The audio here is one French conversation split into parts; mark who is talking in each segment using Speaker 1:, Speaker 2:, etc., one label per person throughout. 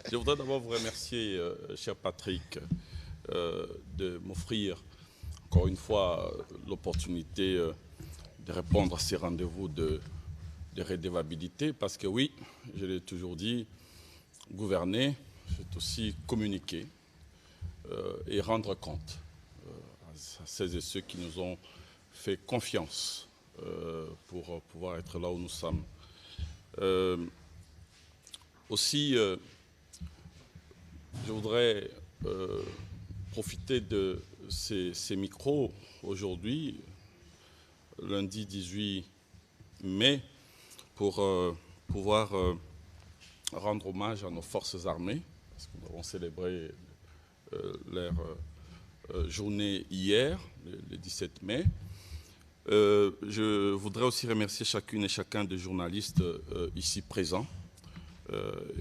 Speaker 1: Je voudrais d'abord vous remercier, cher Patrick, de m'offrir encore une fois l'opportunité de répondre à ces rendez-vous de redevabilité, parce que oui, je l'ai toujours dit, gouverner, c'est aussi communiquer et rendre compte à celles et ceux qui nous ont fait confiance pour pouvoir être là où nous sommes. Aussi, je voudrais profiter de ces micros aujourd'hui, lundi 18 mai, pour pouvoir rendre hommage à nos forces armées, parce que nous avons célébré leur journée hier, le 17 mai. Je voudrais aussi remercier chacune et chacun des journalistes ici présents,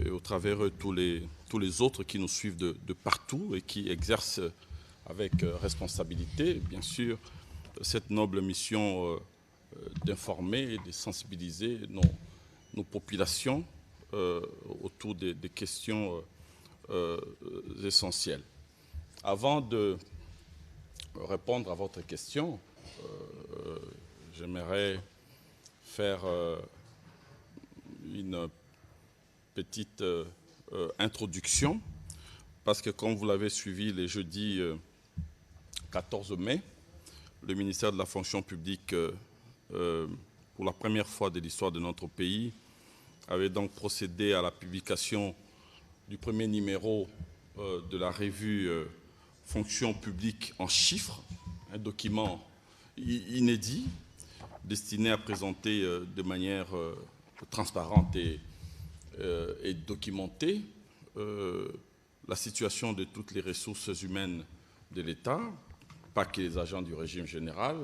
Speaker 1: et au travers tous les autres qui nous suivent de partout et qui exercent avec responsabilité, bien sûr, cette noble mission d'informer et de sensibiliser nos populations autour des questions essentielles. Avant de répondre à votre question, j'aimerais faire une petite introduction, parce que comme vous l'avez suivi les jeudis 14 mai, le ministère de la fonction publique, pour la première fois de l'histoire de notre pays, avait donc procédé à la publication du premier numéro de la revue Fonction publique en chiffres, un document inédit destiné à présenter de manière transparente et documentée la situation de toutes les ressources humaines de l'État, pas que les agents du régime général,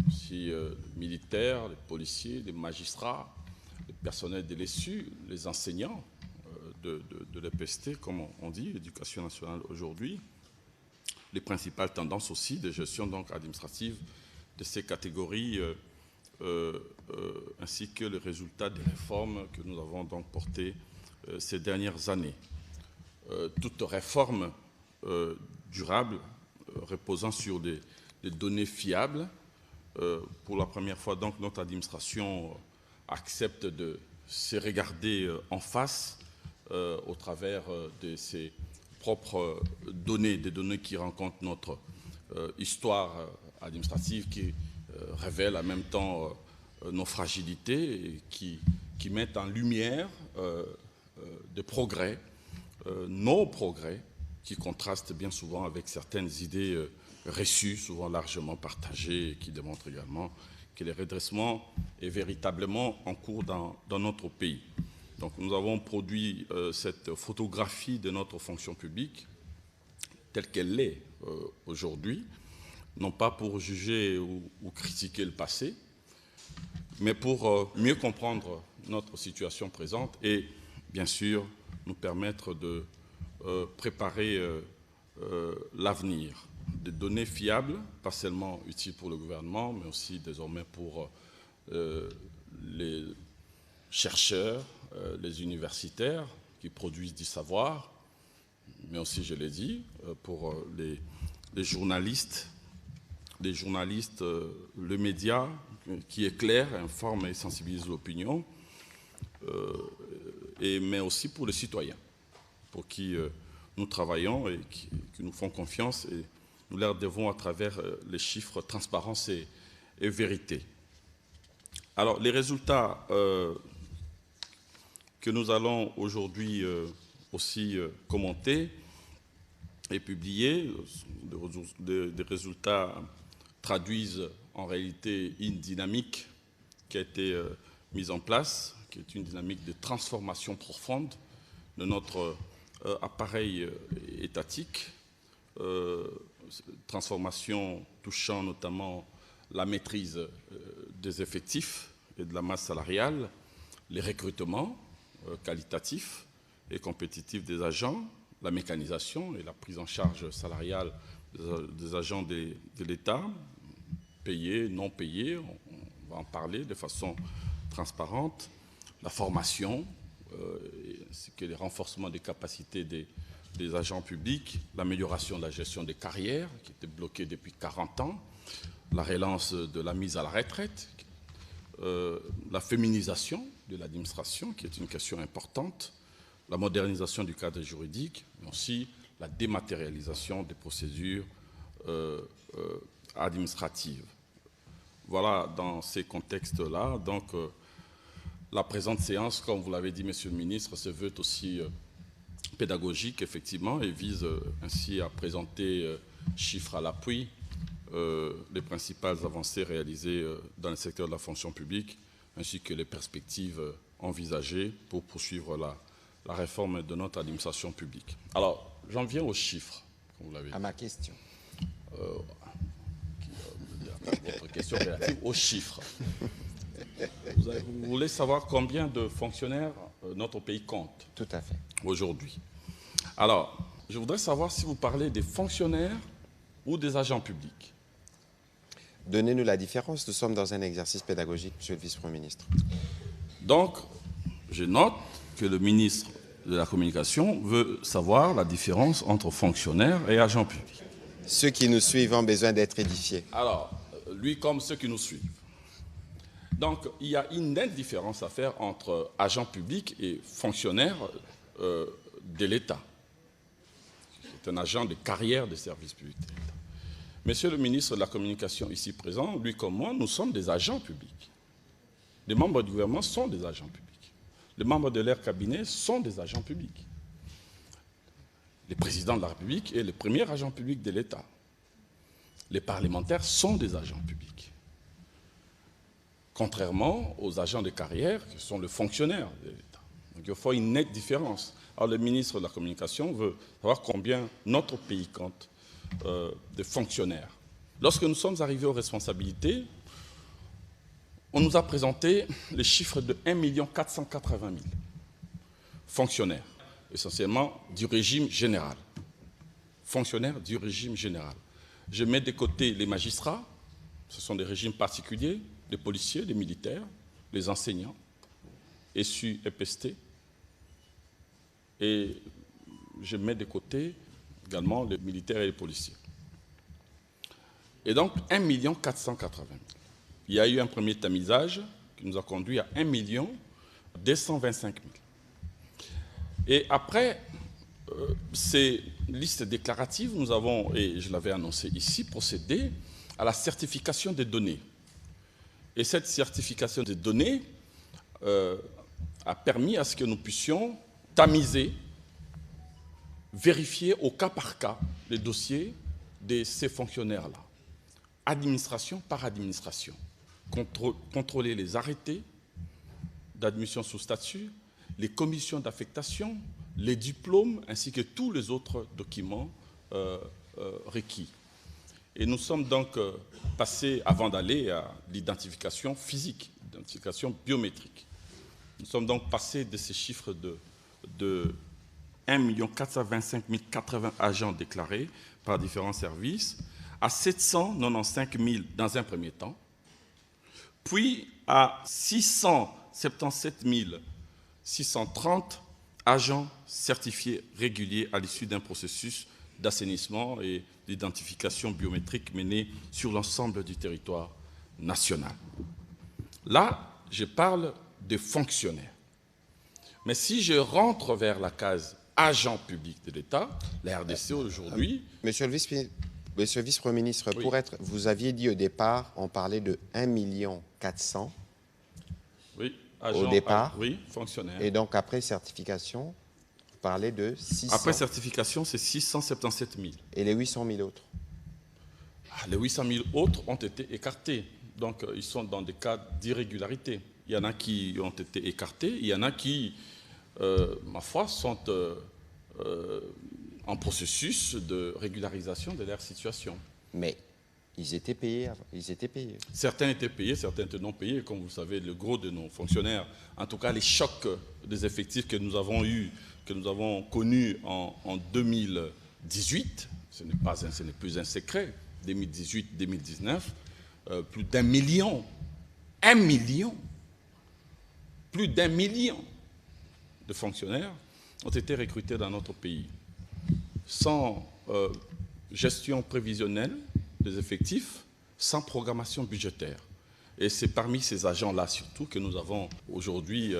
Speaker 1: aussi les militaires, les policiers, les magistrats, les personnels de l'ESU, les enseignants de l'EPST, comme on dit, l'éducation nationale aujourd'hui, les principales tendances aussi de gestion donc administrative de ces catégories, ainsi que les résultats des réformes que nous avons donc portées ces dernières années. Toute réforme durable reposant sur des données fiables. Pour la première fois, donc, notre administration accepte de se regarder en face au travers de ses propres données, des données qui rencontrent notre histoire administrative, qui révèlent en même temps nos fragilités et qui mettent en lumière des progrès, nos progrès, qui contrastent bien souvent avec certaines idées reçues, souvent largement partagées, et qui démontrent également que le redressement est véritablement en cours dans notre pays. Donc nous avons produit cette photographie de notre fonction publique telle qu'elle est aujourd'hui, non pas pour juger ou critiquer le passé, mais pour mieux comprendre notre situation présente et, bien sûr, nous permettre de préparer l'avenir. Des données fiables, pas seulement utiles pour le gouvernement, mais aussi désormais pour les chercheurs, les universitaires qui produisent du savoir, mais aussi, je l'ai dit, pour les journalistes, le média qui éclaire, informe et sensibilise l'opinion, mais aussi pour les citoyens, pour qui nous travaillons et qui nous font confiance, et nous leur devons à travers les chiffres transparence et vérité. Alors, les résultats que nous allons aujourd'hui aussi commenter et publier, des résultats traduisent en réalité une dynamique qui a été mise en place, qui est une dynamique de transformation profonde de notre appareil étatique, transformation touchant notamment la maîtrise des effectifs et de la masse salariale, les recrutements qualitatifs et compétitifs des agents, la mécanisation et la prise en charge salariale des agents de l'État, payés, non payés, on va en parler de façon transparente, la formation, ainsi que les renforcements des capacités des agents publics, l'amélioration de la gestion des carrières, qui était bloquée depuis 40 ans, la relance de la mise à la retraite, la féminisation de l'administration, qui est une question importante, la modernisation du cadre juridique, mais aussi la dématérialisation des procédures administratives. Voilà, dans ces contextes-là, donc, la présente séance, comme vous l'avez dit, Monsieur le Ministre, se veut aussi pédagogique, effectivement, et vise ainsi à présenter, chiffres à l'appui, les principales avancées réalisées dans le secteur de la fonction publique, ainsi que les perspectives envisagées pour poursuivre la réforme de notre administration publique. Alors, j'en viens aux chiffres, comme vous l'avez dit.
Speaker 2: À ma question.
Speaker 1: Votre question relative aux chiffres. Vous voulez savoir combien de fonctionnaires notre pays compte?
Speaker 2: Tout à fait.
Speaker 1: Aujourd'hui. Alors, je voudrais savoir si vous parlez des fonctionnaires ou des agents publics.
Speaker 2: Donnez-nous la différence. Nous sommes dans un exercice pédagogique, Monsieur le Vice-Premier ministre.
Speaker 1: Donc, je note que le ministre de la Communication veut savoir la différence entre fonctionnaires et agents publics.
Speaker 2: Ceux qui nous suivent ont besoin d'être édifiés.
Speaker 1: Alors, lui comme ceux qui nous suivent. Donc, il y a une nette différence à faire entre agents publics et fonctionnaires de l'État. C'est un agent de carrière des services publics de l'État. Monsieur le ministre de la Communication ici présent, lui comme moi, nous sommes des agents publics. Les membres du gouvernement sont des agents publics. Les membres de leur cabinet sont des agents publics. Les présidents de la République est le premier agent public de l'État. Les parlementaires sont des agents publics. Contrairement aux agents de carrière qui sont les fonctionnaires de l'État. Donc il faut une nette différence. Alors le ministre de la Communication veut savoir combien notre pays compte de fonctionnaires. Lorsque nous sommes arrivés aux responsabilités, on nous a présenté les chiffres de 1 480 000 fonctionnaires, essentiellement du régime général. Fonctionnaires du régime général. Je mets de côté les magistrats, ce sont des régimes particuliers, les policiers, les militaires, les enseignants, SU, EPST, et je mets de côté également les militaires et les policiers. Et donc 1 480 000. Il y a eu un premier tamisage qui nous a conduit à 1 225 000. Et après ces listes déclaratives, nous avons, et je l'avais annoncé ici, procédé à la certification des données. Et cette certification des données a permis à ce que nous puissions tamiser, vérifier au cas par cas les dossiers de ces fonctionnaires-là, administration par administration, contrôler les arrêtés d'admission sous statut, les commissions d'affectation, les diplômes, ainsi que tous les autres documents requis. Et nous sommes donc passés, avant d'aller à l'identification physique, l'identification biométrique, nous sommes donc passés de ces chiffres de 1 425 080 agents déclarés par différents services à 795 000 dans un premier temps, puis à 677 630 agents certifiés réguliers à l'issue d'un processus d'assainissement et d'identification biométrique mené sur l'ensemble du territoire national. Là, je parle de fonctionnaires. Mais si je rentre vers la case agent public de l'État, la RDC aujourd'hui...
Speaker 2: Monsieur le Vice-Premier ministre,
Speaker 1: oui.
Speaker 2: vous aviez dit au départ, on parlait de 1 400 000
Speaker 1: oui, agent,
Speaker 2: au départ.
Speaker 1: Oui, fonctionnaires.
Speaker 2: Et donc après certification, vous parlez de 600.
Speaker 1: Après certification, c'est 677 000.
Speaker 2: Et les 800 000 autres?
Speaker 1: Les 800 000 autres ont été écartés. Donc, ils sont dans des cas d'irrégularité. Il y en a qui ont été écartés, il y en a qui, ma foi, sont en processus de régularisation de leur situation.
Speaker 2: Mais ils étaient payés.
Speaker 1: Certains étaient payés, certains étaient non payés. Comme vous savez, le gros de nos fonctionnaires, en tout cas les chocs des effectifs que nous avons eus, que nous avons connus en 2018, ce n'est plus un secret, 2018-2019, plus d'1 million, plus d'1 million de fonctionnaires ont été recrutés dans notre pays sans gestion prévisionnelle des effectifs, sans programmation budgétaire. Et c'est parmi ces agents-là surtout que nous avons aujourd'hui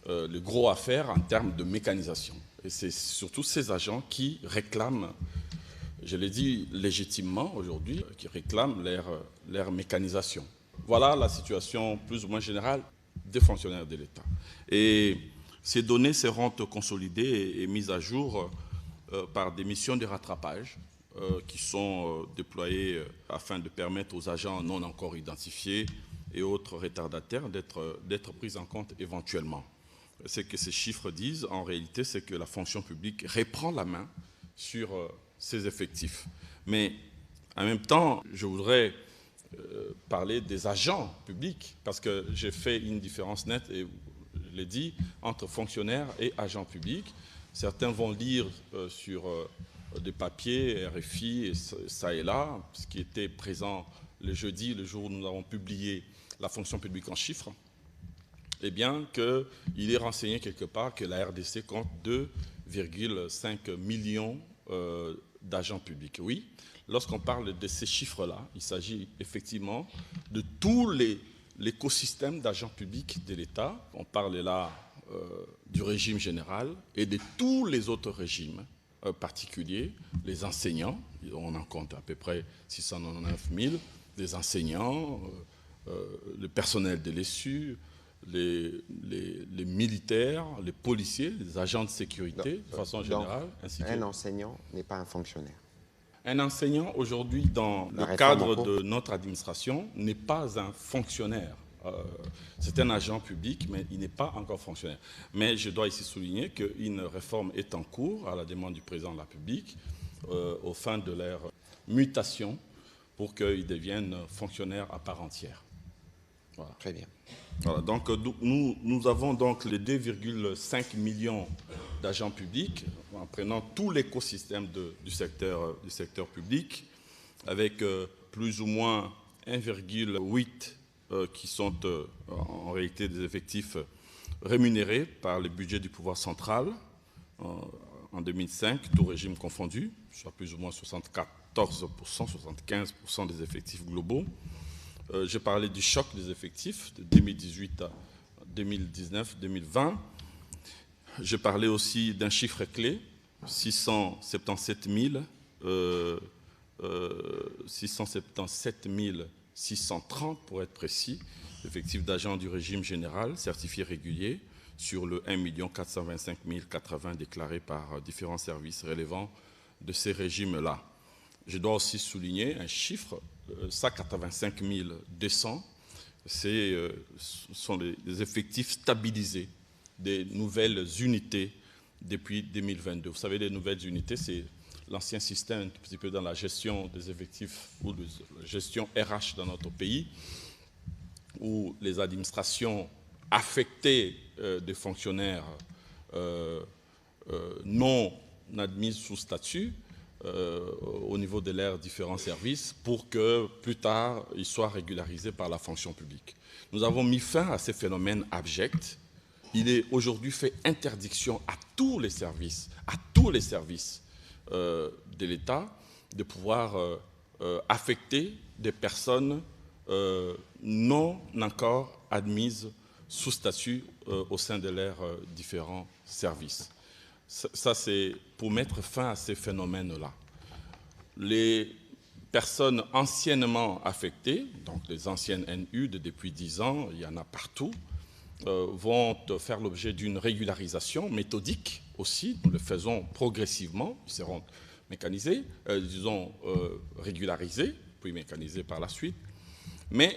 Speaker 1: le gros à faire en termes de mécanisation. Et c'est surtout ces agents qui réclament, je l'ai dit légitimement aujourd'hui, qui réclament leur mécanisation. Voilà la situation plus ou moins générale des fonctionnaires de l'État. Et ces données seront consolidées et mises à jour par des missions de rattrapage qui sont déployées afin de permettre aux agents non encore identifiés et autres retardataires d'être pris en compte éventuellement. Ce que ces chiffres disent, en réalité, c'est que la fonction publique reprend la main sur ses effectifs. Mais en même temps, je voudrais parler des agents publics, parce que j'ai fait une différence nette, et je l'ai dit, entre fonctionnaires et agents publics. Certains vont lire sur des papiers, RFI, et ça et là, ce qui était présent le jeudi, le jour où nous avons publié la fonction publique en chiffres, eh bien qu'il est renseigné quelque part que la RDC compte 2,5 millions d'agents publics. Oui, lorsqu'on parle de ces chiffres-là, il s'agit effectivement de tout l'écosystème d'agents publics de l'État. On parle là du régime général et de tous les autres régimes particuliers, les enseignants, on en compte à peu près 699 000, les enseignants, le personnel de l'ESU, les militaires, les policiers, les agents de sécurité, de façon générale. Ainsi
Speaker 2: un enseignant n'est pas un fonctionnaire.
Speaker 1: Un enseignant, aujourd'hui, dans le cadre de notre administration, n'est pas un fonctionnaire. C'est un agent public, mais il n'est pas encore fonctionnaire. Mais je dois ici souligner qu'une réforme est en cours à la demande du président de la République aux fins de leur mutation pour qu'ils deviennent fonctionnaires à part entière. Voilà.
Speaker 2: Très bien.
Speaker 1: Voilà, donc nous avons donc les 2,5 millions d'agents publics en prenant tout l'écosystème du secteur public, avec plus ou moins 1,8 qui sont en réalité des effectifs rémunérés par le budget du pouvoir central en 2005, tout régime confondu, soit plus ou moins 74%, 75% des effectifs globaux. J'ai parlé du choc des effectifs de 2018 à 2019, 2020. J'ai parlé aussi d'un chiffre clé, 677 630 pour être précis, effectifs d'agents du régime général certifiés réguliers sur le 1 425 080 déclarés par différents services relevant de ces régimes-là. Je dois aussi souligner un chiffre, 185 200, ce sont les effectifs stabilisés des nouvelles unités depuis 2022. Vous savez, les nouvelles unités, c'est l'ancien système un petit peu dans la gestion des effectifs ou de la gestion RH dans notre pays, où les administrations affectées des fonctionnaires non admis sous statut au niveau de leurs différents services pour que plus tard ils soient régularisés par la fonction publique. Nous avons mis fin à ces phénomènes abjects. Il est aujourd'hui fait interdiction à tous les services de l'État de pouvoir affecter des personnes non encore admises sous statut au sein de leurs différents services. Ça, c'est pour mettre fin à ces phénomènes-là. Les personnes anciennement affectées, donc les anciennes NU de depuis 10 ans, il y en a partout, vont faire l'objet d'une régularisation méthodique aussi. Nous le faisons progressivement. Ils seront mécanisés, régularisés, puis mécanisés par la suite. Mais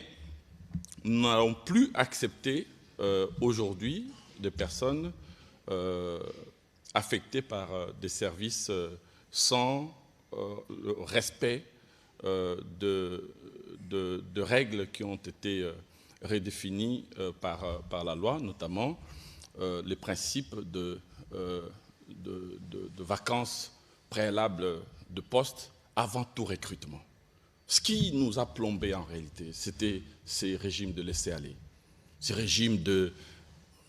Speaker 1: nous n'allons plus accepter aujourd'hui des personnes affectées par des services sans le respect de règles qui ont été redéfinies par la loi, notamment les principes de vacances préalables de poste avant tout recrutement. Ce qui nous a plombé en réalité, c'était ces régimes de laisser-aller. Ces régimes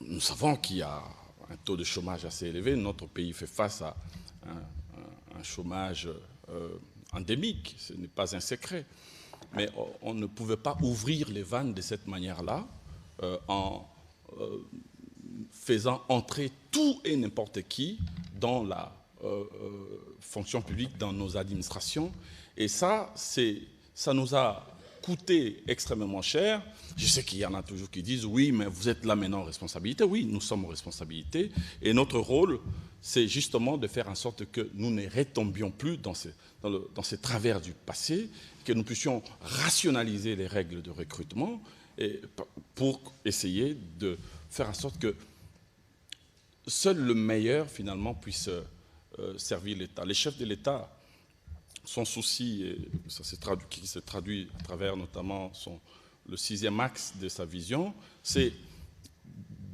Speaker 1: nous savons qu'il y a un taux de chômage assez élevé. Notre pays fait face à un chômage endémique, ce n'est pas un secret. Mais on ne pouvait pas ouvrir les vannes de cette manière-là en faisant entrer tout et n'importe qui dans la fonction publique, dans nos administrations. Et ça nous a coûté extrêmement cher. Je sais qu'il y en a toujours qui disent « oui, mais vous êtes là maintenant en responsabilité ». Oui, nous sommes en responsabilité. Et notre rôle, c'est justement de faire en sorte que nous ne retombions plus dans ces travers du passé, que nous puissions rationaliser les règles de recrutement et pour essayer de faire en sorte que seul le meilleur, finalement, puisse servir l'État. Les chefs de l'État, son souci, et ça qui se traduit à travers notamment le 6e axe de sa vision, c'est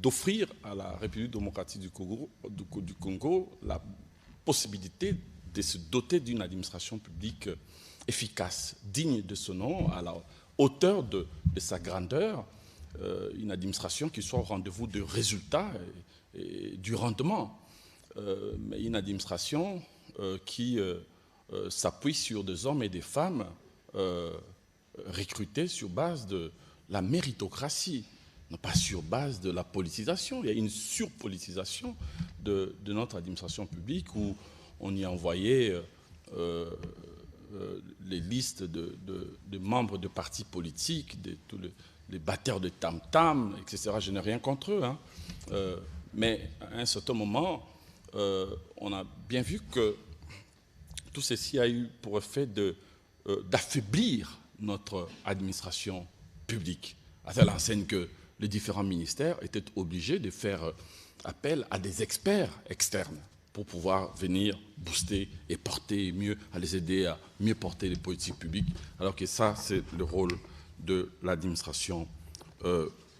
Speaker 1: d'offrir à la République démocratique du Congo la possibilité de se doter d'une administration publique efficace, digne de ce nom, à la hauteur de sa grandeur, une administration qui soit au rendez-vous du résultat et du rendement, mais une administration qui s'appuie sur des hommes et des femmes recrutés sur base de la méritocratie, non pas sur base de la politisation. Il y a une surpolitisation de notre administration publique où on y a envoyé les listes de membres de partis politiques, tous les batteurs de tam-tam, etc. Je n'ai rien contre eux. Hein. Mais à un certain moment, on a bien vu que tout ceci a eu pour effet d'affaiblir notre administration publique, à telle enseigne que les différents ministères étaient obligés de faire appel à des experts externes pour pouvoir venir booster et porter mieux, à les aider à mieux porter les politiques publiques, alors que ça, c'est le rôle de l'administration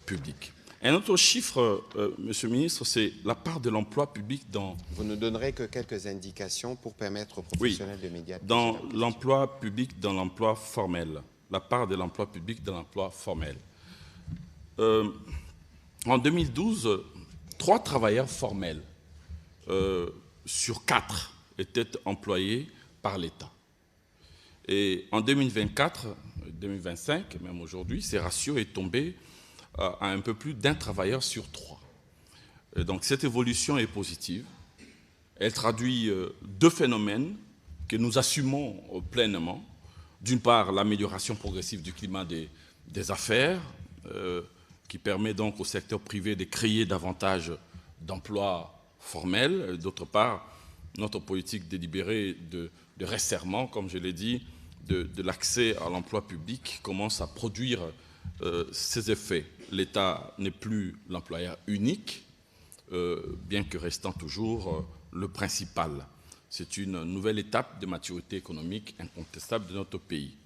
Speaker 1: publique. Un autre chiffre, Monsieur le Ministre, c'est la part de l'emploi public dans...
Speaker 2: Vous ne donnerez que quelques indications pour permettre aux professionnels de médias...
Speaker 1: Dans l'emploi public, dans l'emploi formel. La part de l'emploi public dans l'emploi formel. En 2012, 3 travailleurs formels sur 4 étaient employés par l'État. Et en 2024, 2025, même aujourd'hui, ce ratio est tombé à un peu plus d'un travailleur sur 3. Et donc cette évolution est positive. Elle traduit 2 phénomènes que nous assumons pleinement. D'une part, l'amélioration progressive du climat des affaires, qui permet donc au secteur privé de créer davantage d'emplois formels. D'autre part, notre politique délibérée de resserrement, comme je l'ai dit, de l'accès à l'emploi public commence à produire ses effets. L'État n'est plus l'employeur unique, bien que restant toujours le principal. C'est une nouvelle étape de maturité économique incontestable de notre pays.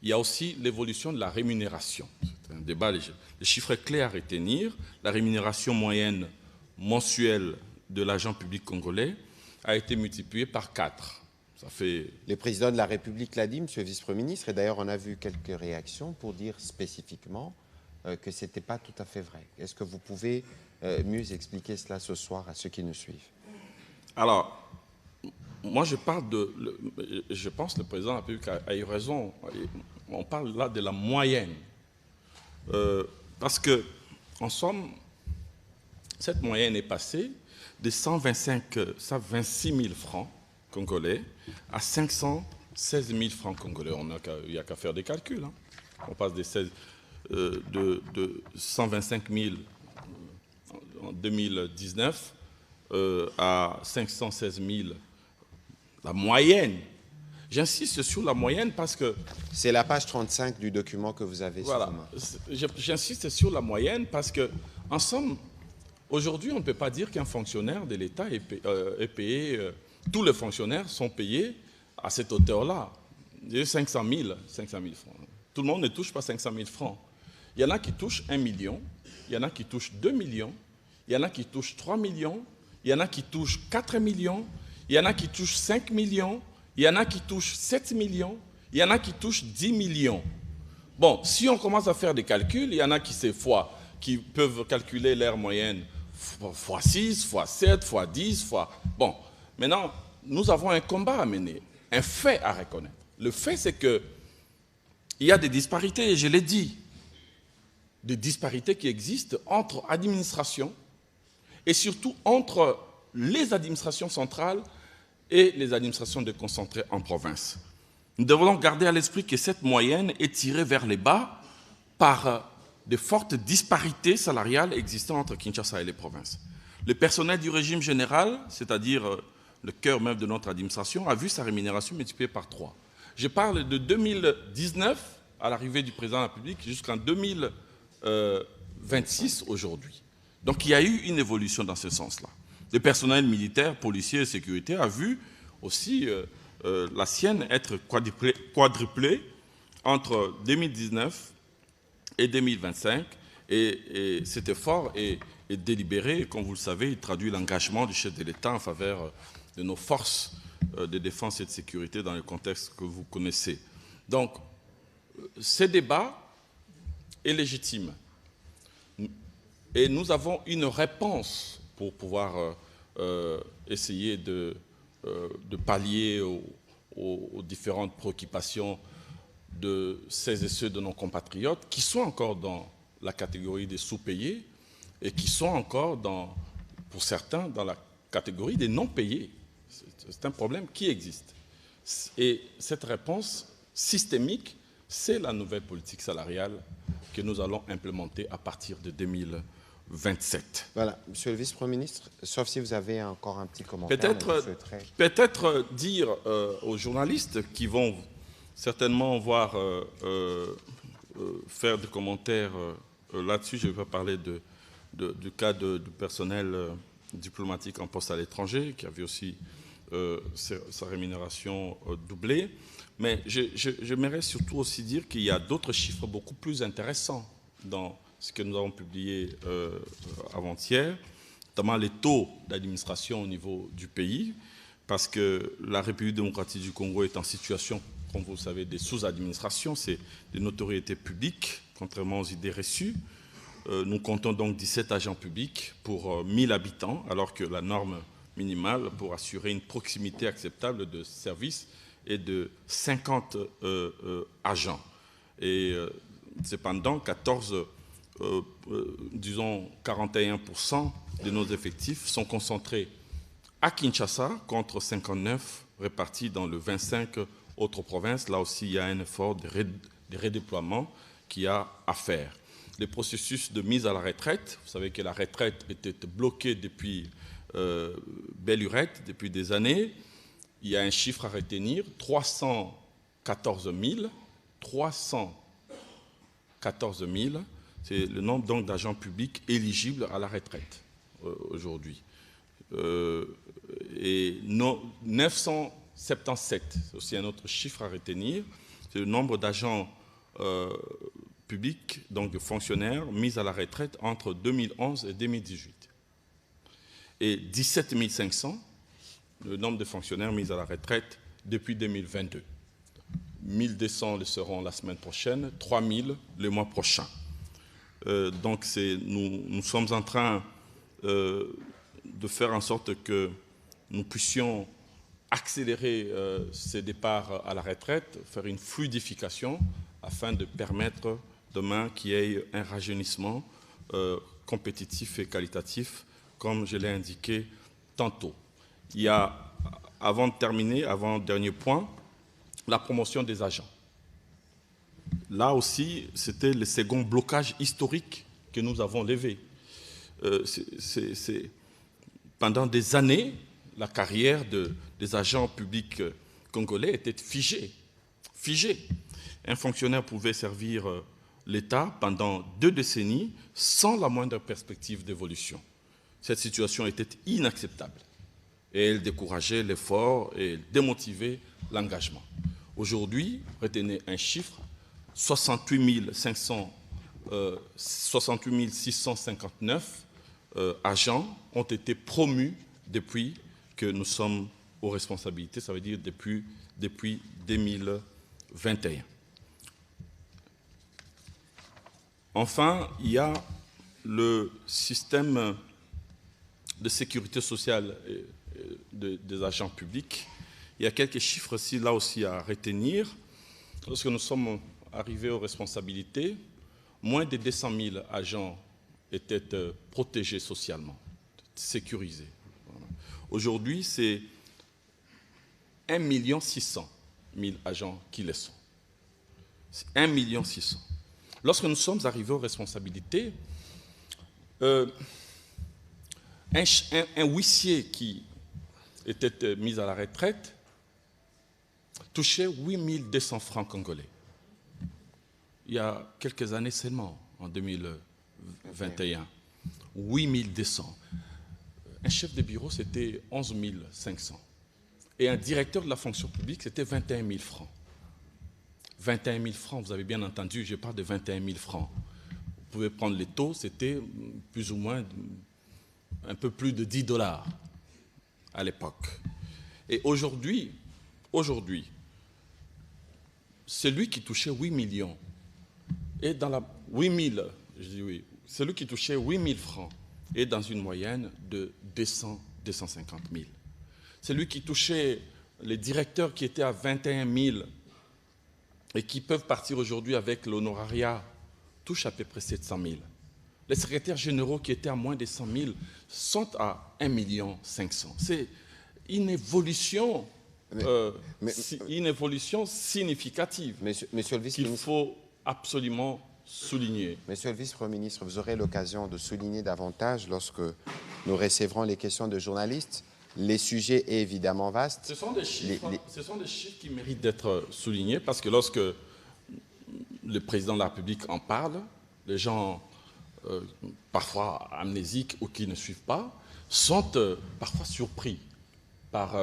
Speaker 1: Il y a aussi l'évolution de la rémunération. C'est un débat, les chiffres clés à retenir. La rémunération moyenne mensuelle de l'agent public congolais a été multipliée par 4. Ça fait...
Speaker 2: Le président de la République l'a dit, Monsieur le vice-premier ministre, et d'ailleurs on a vu quelques réactions pour dire spécifiquement que ce n'était pas tout à fait vrai. Est-ce que vous pouvez mieux expliquer cela ce soir à ceux qui nous suivent?
Speaker 1: Alors, moi je parle je pense que le président de la République a eu raison. On parle là de la moyenne. Parce que, en somme, cette moyenne est passée de 126 000 francs congolais à 516 000 francs congolais. Il n'y a qu'à faire des calculs. Hein. On passe de 125 000 en 2019 à 516 000, la moyenne. J'insiste sur la moyenne parce que...
Speaker 2: C'est la page 35 du document que vous avez.
Speaker 1: Voilà. J'insiste sur la moyenne parce que, en somme, aujourd'hui, on ne peut pas dire qu'un fonctionnaire de l'État est payé... tous les fonctionnaires sont payés à cette hauteur-là. 500 000 francs. Tout le monde ne touche pas 500 000 francs. Il y en a qui touchent 1 million, il y en a qui touchent 2 millions, il y en a qui touchent 3 millions, il y en a qui touchent 4 millions, il y en a qui touchent 5 millions, il y en a qui touchent 7 millions, il y en a qui touchent 10 millions. Bon, si on commence à faire des calculs, il y en a qui, ces fois, qui peuvent calculer leur moyenne fois 6, fois 7, fois 10, fois... Bon, maintenant, nous avons un combat à mener, un fait à reconnaître. Le fait, c'est qu'il y a des disparités, et je l'ai dit, des disparités qui existent entre administrations et surtout entre les administrations centrales et les administrations déconcentrées en province. Nous devons donc garder à l'esprit que cette moyenne est tirée vers les bas par de fortes disparités salariales existant entre Kinshasa et les provinces. Le personnel du régime général, c'est-à-dire le cœur même de notre administration, a vu sa rémunération multipliée par 3. Je parle de 2019, à l'arrivée du président de la République, jusqu'en 2026 aujourd'hui. Donc il y a eu une évolution dans ce sens-là. Le personnel militaire, policier et sécurité a vu aussi la sienne être quadruplée entre 2019 et 2025. Et cet effort est délibéré. Et comme vous le savez, il traduit l'engagement du chef de l'État en faveur de nos forces de défense et de sécurité dans le contexte que vous connaissez. Donc, ce débat est légitime. Et nous avons une réponse pour pouvoir essayer de pallier aux différentes préoccupations de celles et ceux de nos compatriotes qui sont encore dans la catégorie des sous-payés et qui sont encore, pour certains, dans la catégorie des non-payés. C'est un problème qui existe. Et cette réponse systémique, c'est la nouvelle politique salariale que nous allons implémenter à partir de 2027.
Speaker 2: Voilà, Monsieur le Vice-Premier ministre, sauf si vous avez encore un petit commentaire.
Speaker 1: Peut-être dire aux journalistes qui vont certainement faire des commentaires là-dessus, je ne vais pas parler du cas du personnel diplomatique en poste à l'étranger, qui avait aussi sa rémunération doublée. Mais j'aimerais surtout aussi dire qu'il y a d'autres chiffres beaucoup plus intéressants dans ce que nous avons publié avant-hier, notamment les taux d'administration au niveau du pays, parce que la République démocratique du Congo est en situation, comme vous le savez, des sous-administrations, c'est des notoriétés publiques, contrairement aux idées reçues. Nous comptons donc 17 agents publics pour 1000 habitants, alors que la norme minimale pour assurer une proximité acceptable de services est de 50 agents. Et cependant, 41% de nos effectifs sont concentrés à Kinshasa, contre 59 répartis dans les 25 autres provinces. Là aussi, il y a un effort de redéploiement qu'il y a à faire. Les processus de mise à la retraite, vous savez que la retraite était bloquée depuis belle lurette, depuis des années. Il y a un chiffre à retenir, 314 000. 314 000, c'est le nombre donc d'agents publics éligibles à la retraite aujourd'hui. Et 977, c'est aussi un autre chiffre à retenir, c'est le nombre d'agents publics, donc de fonctionnaires, mis à la retraite entre 2011 et 2018. Et 17 500, le nombre de fonctionnaires mis à la retraite depuis 2022. 1200 le seront la semaine prochaine, 3000 le mois prochain. Donc nous sommes en train de faire en sorte que nous puissions accélérer ces départs à la retraite, faire une fluidification afin de permettre demain qu'il y ait un rajeunissement compétitif et qualitatif, comme je l'ai indiqué tantôt. Il y a, avant de terminer, avant-dernier point, la promotion des agents. Là aussi, c'était le second blocage historique que nous avons levé. Pendant des années, la carrière des agents publics congolais était figée. Un fonctionnaire pouvait servir l'État pendant 2 décennies sans la moindre perspective d'évolution. Cette situation était inacceptable et elle décourageait l'effort et démotivait l'engagement. Aujourd'hui, retenez un chiffre, 68 659 agents ont été promus depuis que nous sommes aux responsabilités, ça veut dire depuis 2021. Enfin, il y a le système de sécurité sociale des agents publics. Il y a quelques chiffres là aussi à retenir. Lorsque nous sommes arrivés aux responsabilités, moins de 200 000 agents étaient protégés socialement, sécurisés. Voilà. Aujourd'hui, c'est 1 600 000 agents qui le sont. C'est 1 600 000. Lorsque nous sommes arrivés aux responsabilités, un huissier qui était mis à la retraite touchait 8 200 francs congolais. Il y a quelques années seulement, en 2021. 8 200. Un chef de bureau, c'était 11 500. Et un directeur de la fonction publique, c'était 21 000 francs. 21 000 francs, vous avez bien entendu, je parle de 21 000 francs. Vous pouvez prendre les taux, c'était plus ou moins un peu plus de 10 $ à l'époque. Et aujourd'hui, celui qui touchait 8 millions, et dans la 8 000, je dis oui, celui qui touchait 8 000 francs est dans une moyenne de 250 000. Celui qui touchait les directeurs qui étaient à 21 000 et qui peuvent partir aujourd'hui avec l'honorariat touche à peu près 700 000. Les secrétaires généraux qui étaient à moins de 100 000 sont à 1 500 000. C'est une évolution, une évolution significative
Speaker 2: Monsieur le
Speaker 1: qu'il
Speaker 2: vice-ministre,
Speaker 1: faut absolument souligner.
Speaker 2: Monsieur le vice-premier ministre, vous aurez l'occasion de souligner davantage lorsque nous recevrons les questions de journalistes. Les sujets est évidemment vastes.
Speaker 1: Ce sont des chiffres qui méritent d'être soulignés parce que lorsque le président de la République en parle, les gens, parfois amnésiques ou qui ne suivent pas, sont parfois surpris par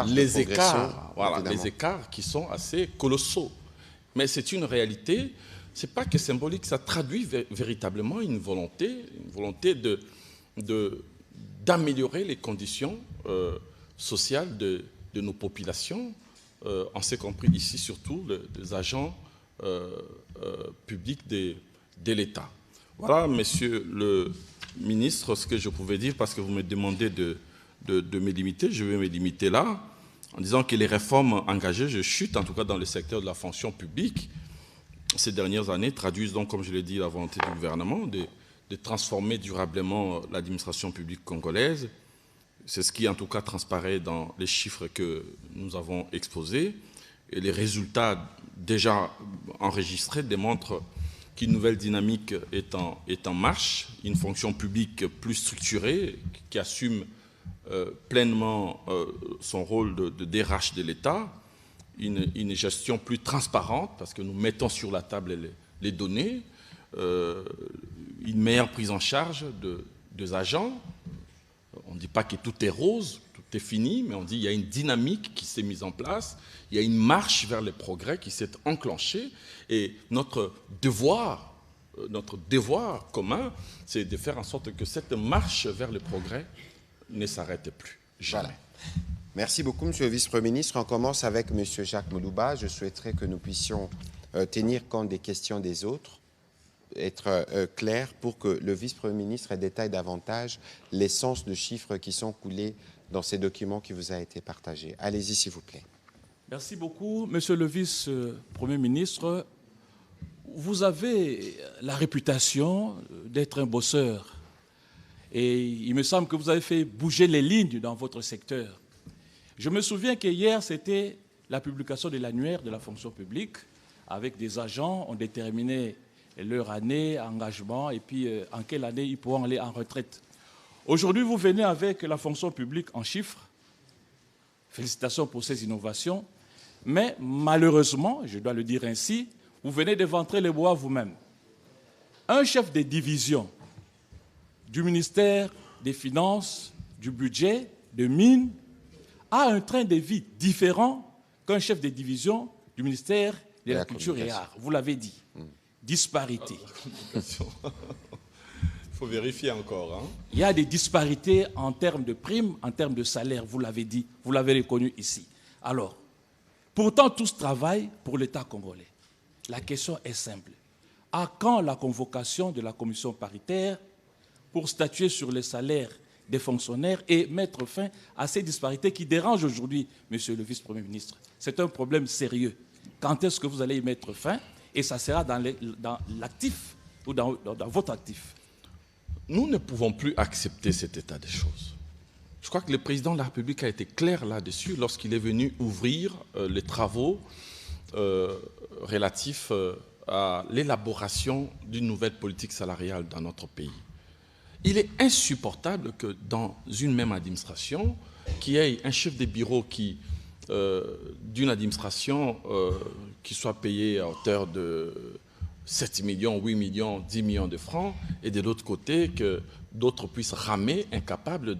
Speaker 1: les écarts qui sont assez colossaux. Mais c'est une réalité, ce n'est pas que symbolique, ça traduit véritablement une volonté d'améliorer les conditions sociales de nos populations, en ce compris ici surtout les agents publics de l'État. Voilà, monsieur le ministre, ce que je pouvais dire, parce que vous me demandez de me limiter, je vais me limiter là, en disant que les réformes engagées, je chute en tout cas dans le secteur de la fonction publique, ces dernières années traduisent donc, comme je l'ai dit, la volonté du gouvernement de transformer durablement l'administration publique congolaise. C'est ce qui, en tout cas, transparaît dans les chiffres que nous avons exposés. Et les résultats déjà enregistrés démontrent qu'une nouvelle dynamique est en marche, une fonction publique plus structurée, qui assume pleinement son rôle de DRH de l'État, une gestion plus transparente, parce que nous mettons sur la table les données, une meilleure prise en charge des agents. On ne dit pas que tout est rose, tout est fini, mais on dit qu'il y a une dynamique qui s'est mise en place, il y a une marche vers le progrès qui s'est enclenchée, et notre devoir commun, c'est de faire en sorte que cette marche vers le progrès ne s'arrête plus, jamais.
Speaker 2: Voilà. Merci beaucoup, monsieur le vice-premier ministre. On commence avec monsieur Jacques Moulouba. Je souhaiterais que nous puissions tenir compte des questions des autres, être clair pour que le vice-premier ministre détaille davantage l'essence de chiffres qui sont coulés dans ces documents qui vous a été partagé. Allez-y, s'il vous plaît.
Speaker 3: Merci beaucoup. Monsieur le vice-premier ministre, vous avez la réputation d'être un bosseur. Et il me semble que vous avez fait bouger les lignes dans votre secteur. Je me souviens qu'hier, c'était la publication de l'annuaire de la fonction publique. Avec des agents, on déterminait leur année, engagement, et puis en quelle année ils pourront aller en retraite. Aujourd'hui, vous venez avec la fonction publique en chiffres. Félicitations pour ces innovations. Mais malheureusement, je dois le dire ainsi, vous venez d'éventrer les bois vous-même. Un chef de division du ministère des Finances, du Budget, de Mines, a un train de vie différent qu'un chef de division du ministère de la Culture et Arts. Vous l'avez dit. Disparité.
Speaker 1: Il faut vérifier encore. Hein.
Speaker 3: Il y a des disparités en termes de primes, en termes de salaire, vous l'avez dit, vous l'avez reconnu ici. Alors, pourtant, tous travaillent pour l'État congolais. La question est simple. À quand la convocation de la commission paritaire pour statuer sur les salaires des fonctionnaires et mettre fin à ces disparités qui dérangent aujourd'hui, monsieur le vice-premier ministre. C'est un problème sérieux. Quand est-ce que vous allez y mettre fin? Et ça sera dans l'actif ou dans votre actif.
Speaker 1: Nous ne pouvons plus accepter cet état des choses. Je crois que le président de la République a été clair là-dessus lorsqu'il est venu ouvrir les travaux relatifs à l'élaboration d'une nouvelle politique salariale dans notre pays. Il est insupportable que dans une même administration, qu'il y ait un chef de bureau d'une administration qui soit payé à hauteur de 7 millions, 8 millions, 10 millions de francs, et de l'autre côté, que d'autres puissent ramer, incapables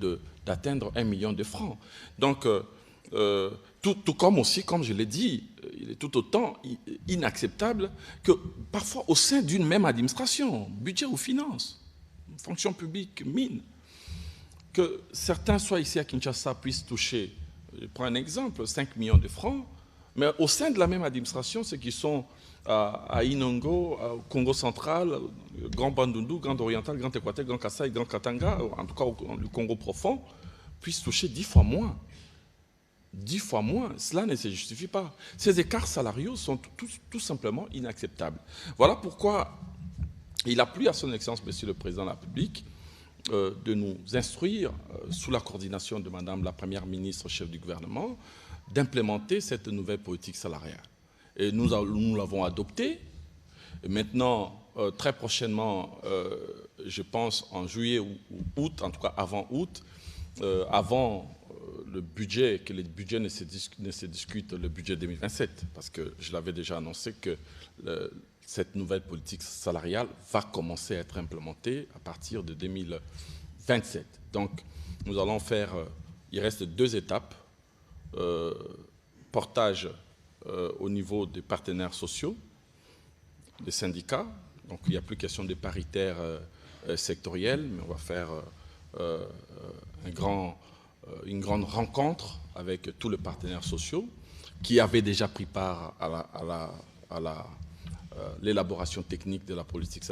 Speaker 1: d'atteindre 1 million de francs. Donc, tout comme aussi, comme je l'ai dit, il est tout autant inacceptable que parfois au sein d'une même administration, budget ou finance, fonction publique, mine, que certains, soit ici à Kinshasa, puissent toucher, je prends un exemple, 5 millions de francs, mais au sein de la même administration, ceux qui sont à Inongo, au Congo central, Grand Bandundu, Grand Oriental, Grand Équateur, Grand Kassai, Grand Katanga, en tout cas le Congo profond, puissent toucher 10 fois moins. 10 fois moins, cela ne se justifie pas. Ces écarts salariaux sont tout simplement inacceptables. Voilà pourquoi il a plu à son Excellence, Monsieur le Président de la République, de nous instruire, sous la coordination de Madame la Première ministre, chef du gouvernement, d'implémenter cette nouvelle politique salariale. Et nous l'avons adoptée. Et maintenant, très prochainement, je pense en juillet ou août, en tout cas avant août, avant le budget, que le budget ne se discute, le budget 2027, parce que je l'avais déjà annoncé que cette nouvelle politique salariale va commencer à être implémentée à partir de 2027. Donc, nous allons faire, il reste 2 étapes, portage au niveau des partenaires sociaux, des syndicats, donc il n'y a plus question de paritaire sectorielle, mais on va faire une grande rencontre avec tous les partenaires sociaux qui avaient déjà pris part à l'élaboration technique de la politique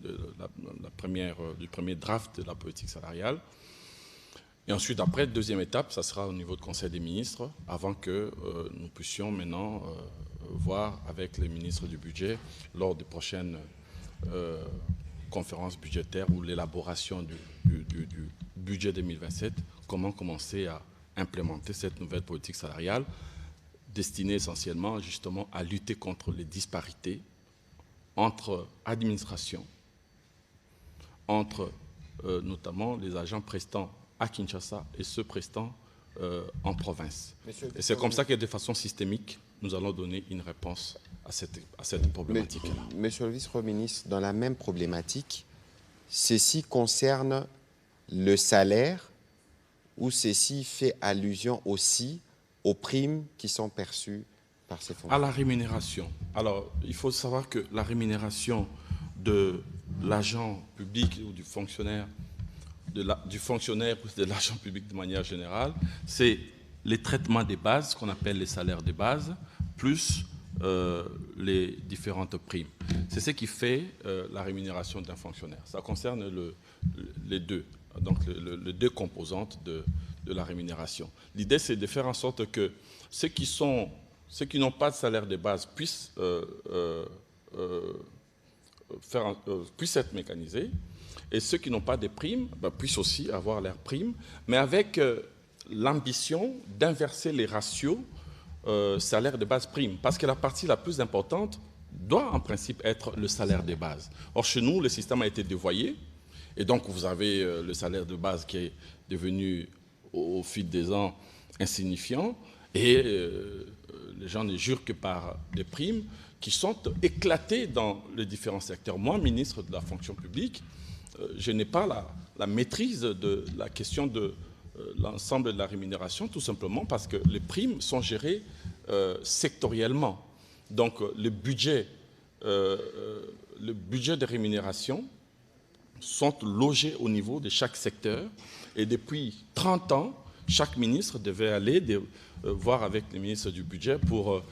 Speaker 1: du premier draft de la politique salariale. Et ensuite, après, deuxième étape, ça sera au niveau du Conseil des ministres, avant que nous puissions maintenant voir avec les ministres du budget, lors des prochaines conférences budgétaires ou l'élaboration du budget 2027, comment commencer à implémenter cette nouvelle politique salariale destinée essentiellement justement à lutter contre les disparités entre administrations, entre notamment les agents prestants à Kinshasa et ceux prestant en province. Et c'est comme ça que de façon systémique, nous allons donner une réponse à cette problématique-là.
Speaker 2: Monsieur le vice-premier ministre, dans la même problématique, ceci concerne le salaire ou ceci fait allusion aussi aux primes qui sont perçues par ces fonctionnaires? À
Speaker 1: la rémunération. Alors, il faut savoir que la rémunération de l'agent public ou du fonctionnaire ou de l'agent public de manière générale, c'est les traitements des bases, ce qu'on appelle les salaires de base, plus les différentes primes. C'est ce qui fait la rémunération d'un fonctionnaire. Ça concerne les deux, donc les deux composantes de la rémunération. L'idée, c'est de faire en sorte que ceux qui n'ont pas de salaire de base puissent être mécanisés, et ceux qui n'ont pas de primes puissent aussi avoir leurs primes, mais avec l'ambition d'inverser les ratios salaire de base prime, parce que la partie la plus importante doit en principe être le salaire de base. Or, chez nous, le système a été dévoyé, et donc vous avez le salaire de base qui est devenu au fil des ans insignifiant, et les gens ne jurent que par des primes qui sont éclatées dans les différents secteurs. Moi, ministre de la fonction publique, je n'ai pas la maîtrise de la question de l'ensemble de la rémunération, tout simplement parce que les primes sont gérées sectoriellement. Donc le budget de rémunération sont logés au niveau de chaque secteur, et depuis 30 ans, chaque ministre devait aller voir avec le ministre du budget pour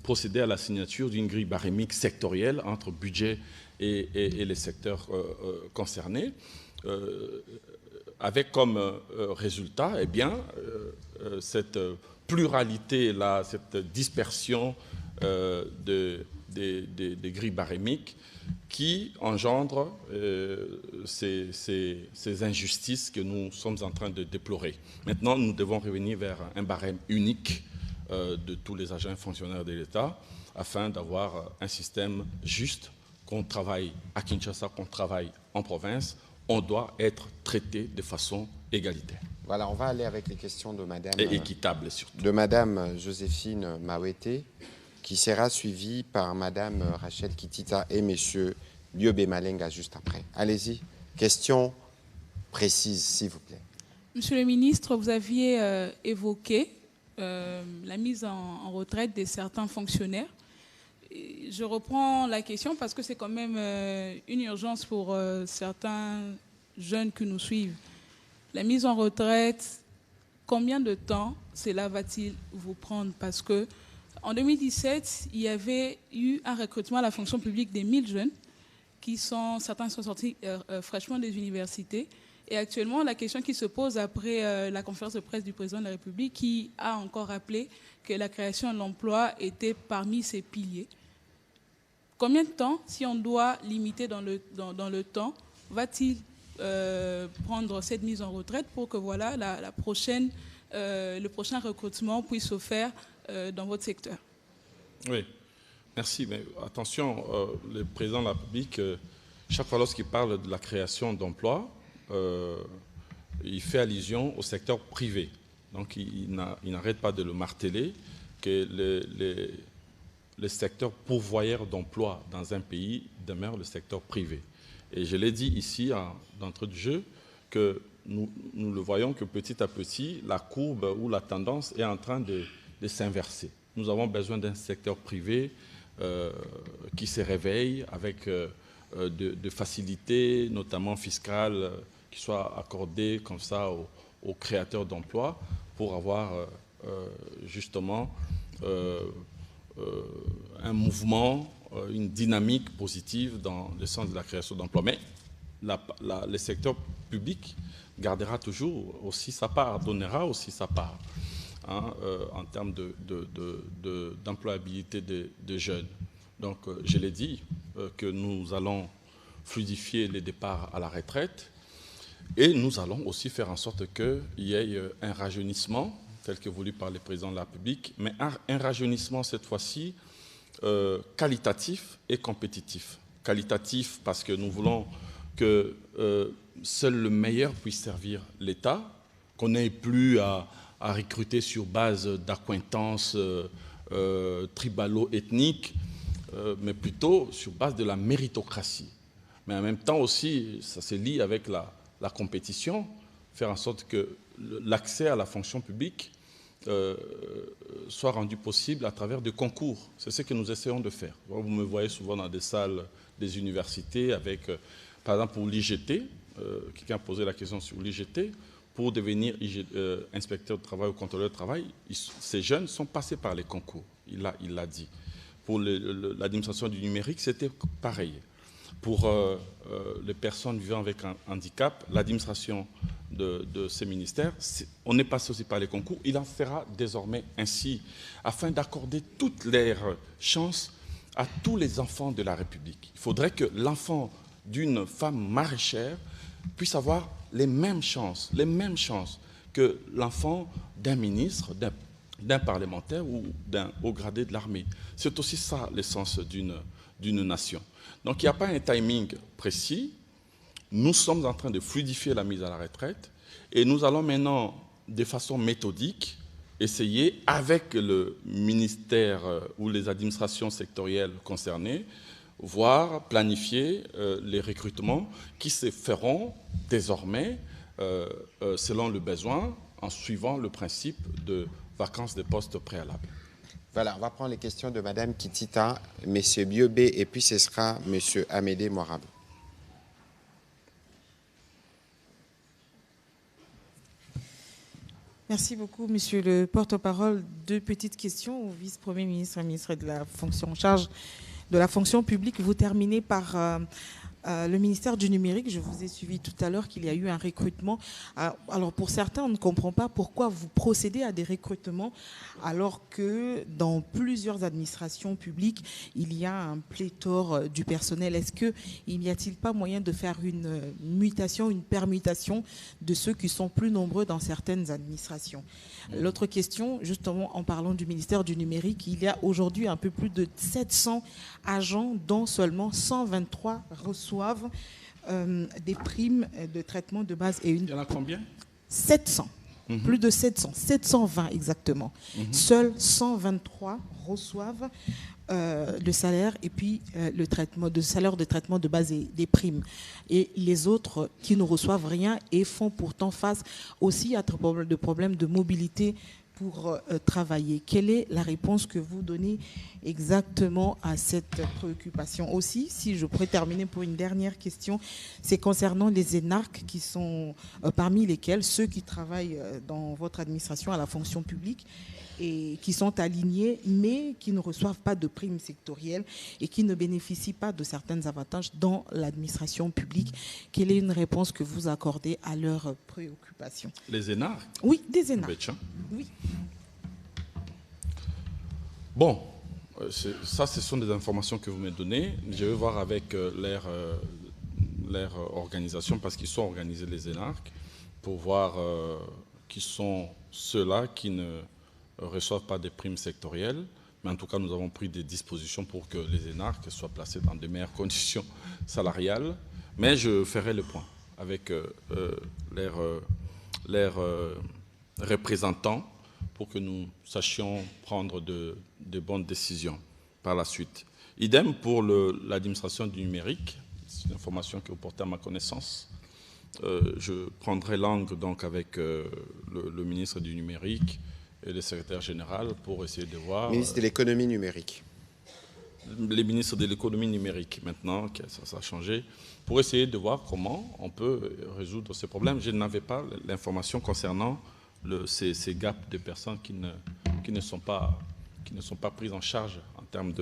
Speaker 1: procéder à la signature d'une grille barémique sectorielle entre budget et les secteurs concernés. avec comme résultat, eh bien, cette pluralité-là, cette dispersion des grilles barémiques qui engendre ces injustices que nous sommes en train de déplorer. Maintenant, nous devons revenir vers un barème unique de tous les agents et fonctionnaires de l'État afin d'avoir un système juste, qu'on travaille à Kinshasa, qu'on travaille en province. On doit être traité de façon égalitaire.
Speaker 2: Voilà, on va aller avec les questions de Madame...
Speaker 1: Et équitable surtout.
Speaker 2: De Madame Joséphine Mawete, qui sera suivie par Madame Rachel Kitita et Monsieur Liobé Malenga juste après. Allez-y, question précise, s'il vous plaît.
Speaker 4: Monsieur le ministre, vous aviez évoqué la mise en retraite de certains fonctionnaires. Je reprends la question parce que c'est quand même une urgence pour certains jeunes qui nous suivent. La mise en retraite, combien de temps cela va-t-il vous prendre? Parce que en 2017, il y avait eu un recrutement à la fonction publique des 1000 jeunes, certains sont sortis fraîchement des universités. Et actuellement, la question qui se pose après la conférence de presse du président de la République, qui a encore rappelé que la création de l'emploi était parmi ses piliers. Combien de temps, si on doit limiter dans le temps, va-t-il prendre cette mise en retraite pour que voilà, le prochain recrutement puisse se faire dans votre secteur?
Speaker 1: Oui, merci. Mais attention, le président de la République, chaque fois lorsqu'il parle de la création d'emplois, il fait allusion au secteur privé. Donc il n'arrête pas de le marteler que le secteur pourvoyeur d'emplois dans un pays demeure le secteur privé. Et je l'ai dit ici, d'entrée de jeu, que nous le voyons que petit à petit, la courbe ou la tendance est en train de s'inverser. Nous avons besoin d'un secteur privé qui se réveille avec de facilités, notamment fiscales, qui soient accordées comme ça aux créateurs d'emplois pour avoir justement un mouvement, une dynamique positive dans le sens de la création d'emplois. Mais le secteur public gardera toujours aussi sa part, donnera aussi sa part en termes d'employabilité de jeunes. Donc, je l'ai dit, que nous allons fluidifier les départs à la retraite et nous allons aussi faire en sorte qu'il y ait un rajeunissement tel que voulu par le président de la République, mais un rajeunissement cette fois-ci qualitatif et compétitif. Qualitatif parce que nous voulons que seul le meilleur puisse servir l'État, qu'on n'ait plus à recruter sur base d'accointances tribalo-ethniques, mais plutôt sur base de la méritocratie. Mais en même temps aussi, ça se lie avec la compétition, faire en sorte que l'accès à la fonction publique soit rendu possible à travers des concours. C'est ce que nous essayons de faire. Vous me voyez souvent dans des salles des universités avec, par exemple, pour l'IGT, quelqu'un a posé la question sur l'IGT, pour devenir inspecteur de travail ou contrôleur de travail, ces jeunes sont passés par les concours, il l'a dit. Pour l'administration du numérique, c'était pareil. Pour les personnes vivant avec un handicap, l'administration de ces ministères, on est passé aussi par les concours. Il en fera désormais ainsi, afin d'accorder toutes les chances à tous les enfants de la République. Il faudrait que l'enfant d'une femme maraîchère puisse avoir les mêmes chances que l'enfant d'un ministre, d'un parlementaire ou d'un haut gradé de l'armée. C'est aussi ça l'essence d'une nation. Donc il n'y a pas un timing précis. Nous sommes en train de fluidifier la mise à la retraite et nous allons maintenant, de façon méthodique, essayer avec le ministère ou les administrations sectorielles concernées, voire planifier les recrutements qui se feront désormais selon le besoin, en suivant le principe de vacances des postes préalables.
Speaker 2: Voilà, on va prendre les questions de Mme Kitita, M. Biobé, et puis ce sera M. Amédée Moirab.
Speaker 5: Merci beaucoup, Monsieur le porte-parole. Deux petites questions au vice-premier ministre et ministre de la fonction en charge de la fonction publique. Vous terminez par Le ministère du numérique, je vous ai suivi tout à l'heure qu'il y a eu un recrutement. Alors pour certains, on ne comprend pas pourquoi vous procédez à des recrutements alors que dans plusieurs administrations publiques, il y a un pléthore du personnel. Est-ce qu'il n'y a-t-il pas moyen de faire une mutation, une permutation de ceux qui sont plus nombreux dans certaines administrations? L'autre question, justement en parlant du ministère du numérique, il y a aujourd'hui un peu plus de 700 agents dont seulement 123 reçoivent des primes de traitement de base. Et
Speaker 1: Il y en a combien?
Speaker 5: 700. Plus de 700. 720 exactement. Seuls 123 reçoivent le salaire et puis le salaire de traitement de base et des primes. Et les autres qui ne reçoivent rien et font pourtant face aussi à de problèmes de mobilité pour travailler. Quelle est la réponse que vous donnez exactement à cette préoccupation? Aussi, si je pourrais terminer pour une dernière question, c'est concernant les énarques qui sont parmi lesquels ceux qui travaillent dans votre administration à la fonction publique et qui sont alignés mais qui ne reçoivent pas de primes sectorielles et qui ne bénéficient pas de certains avantages dans l'administration publique. Quelle est une réponse que vous accordez à leurs préoccupations?
Speaker 1: Les énarques?
Speaker 5: Oui, des énarques. Oui.
Speaker 1: Bon, ça, ce sont des informations que vous me donnez. Je vais voir avec leur organisation, parce qu'ils sont organisés, les énarques, pour voir qui sont ceux-là qui ne reçoivent pas des primes sectorielles. Mais en tout cas, nous avons pris des dispositions pour que les énarques soient placés dans de meilleures conditions salariales. Mais je ferai le point avec leurs représentants pour que nous sachions prendre de bonnes décisions par la suite. Idem pour l'administration du numérique. C'est une information qui est portée à ma connaissance. Je prendrai langue donc avec le ministre du numérique et le secrétaire général pour essayer de voir...
Speaker 2: Ministre de l'économie numérique.
Speaker 1: Les ministres de l'économie numérique, maintenant, ça a changé, pour essayer de voir comment on peut résoudre ces problèmes. Je n'avais pas l'information concernant ces gaps de personnes qui ne sont pas prises en charge en termes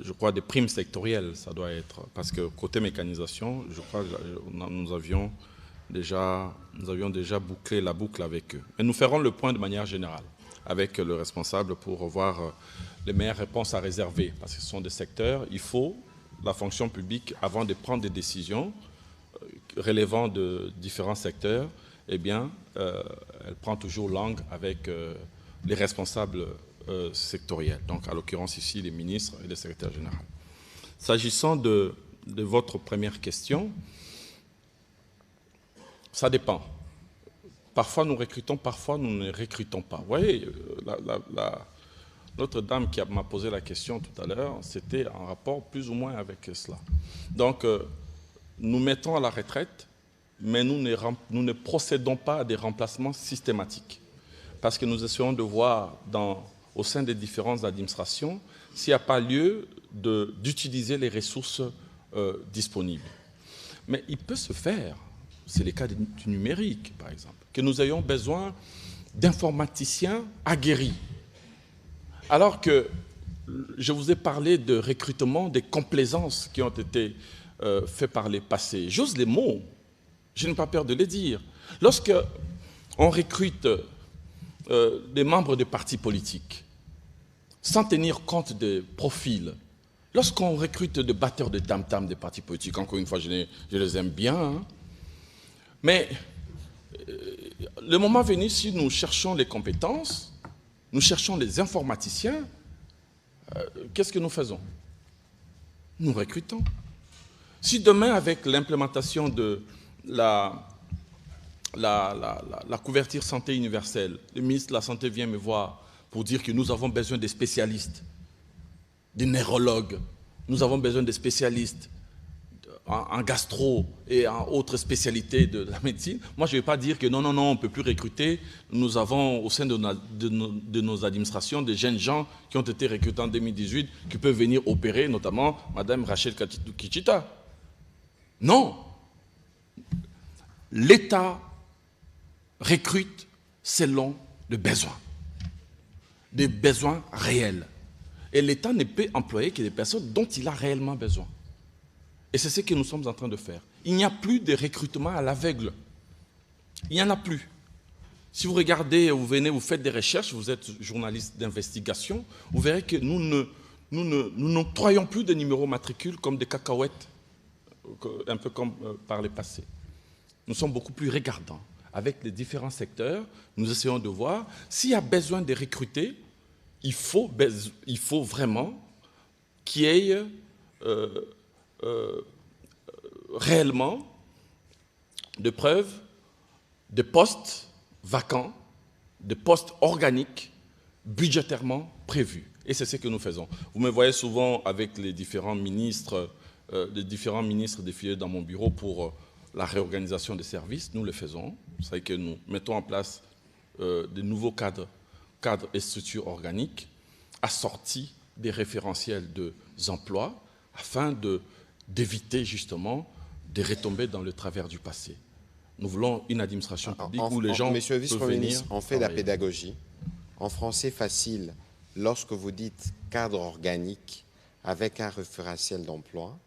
Speaker 1: je crois, des primes sectorielles, ça doit être. Parce que côté mécanisation, je crois que nous avions déjà bouclé la boucle avec eux. Mais nous ferons le point de manière générale avec le responsable pour voir les meilleures réponses à réserver. Parce que ce sont des secteurs, il faut, la fonction publique, avant de prendre des décisions relevant de différents secteurs, eh bien, elle prend toujours langue avec les responsables sectoriels. Donc, à l'occurrence ici, les ministres et le secrétaire général. S'agissant de votre première question, ça dépend. Parfois, nous recrutons, parfois, nous ne recrutons pas. Vous voyez, l'autre dame qui m'a posé la question tout à l'heure, c'était en rapport plus ou moins avec cela. Donc, nous mettons à la retraite, mais nous ne procédons pas à des remplacements systématiques. Parce que nous essayons de voir au sein des différentes administrations s'il n'y a pas lieu d'utiliser les ressources disponibles. Mais il peut se faire, c'est le cas du numérique par exemple, que nous ayons besoin d'informaticiens aguerris. Alors que je vous ai parlé de recrutement, des complaisances qui ont été faites par les passés. J'ose les mots, je n'ai pas peur de les dire. Lorsque on recrute des membres de partis politiques, sans tenir compte des profils, lorsqu'on recrute des batteurs de tam-tam des partis politiques, encore une fois, je les aime bien, hein, mais le moment venu, si nous cherchons les compétences, nous cherchons les informaticiens, qu'est-ce que nous faisons? Nous recrutons. Si demain, avec l'implémentation de la couverture santé universelle, le ministre de la Santé vient me voir pour dire que nous avons besoin de spécialistes, des neurologues, nous avons besoin de spécialistes en gastro et en autres spécialités de la médecine. Moi, je ne vais pas dire que non, on ne peut plus recruter. Nous avons au sein de nos administrations des jeunes gens qui ont été recrutés en 2018 qui peuvent venir opérer, notamment Mme Rachel Kichita. Non. L'État recrute selon le besoin, des besoins réels. Et l'État ne peut employer que des personnes dont il a réellement besoin. Et c'est ce que nous sommes en train de faire. Il n'y a plus de recrutement à l'aveugle. Il n'y en a plus. Si vous regardez, vous venez, vous faites des recherches, vous êtes journaliste d'investigation, vous verrez que nous n'octroyons plus de numéros matricules comme des cacahuètes, un peu comme par le passé. Nous sommes beaucoup plus regardants. Avec les différents secteurs, nous essayons de voir s'il y a besoin de recruter, il faut vraiment qu'il y ait réellement de preuves de postes vacants, de postes organiques, budgétairement prévus. Et c'est ce que nous faisons. Vous me voyez souvent avec les différents ministres défiler dans mon bureau pour la réorganisation des services. Nous le faisons. Vous savez que nous mettons en place de nouveaux cadres et structures organiques assortis des référentiels d'emploi afin d'éviter justement de retomber dans le travers du passé. Nous voulons une administration publique où les gens
Speaker 2: Monsieur le
Speaker 1: peuvent venir
Speaker 2: vice-premier, on fait de la
Speaker 1: travailler.
Speaker 2: pédagogie. En français facile, lorsque vous dites cadre organique avec un référentiel d'emploi,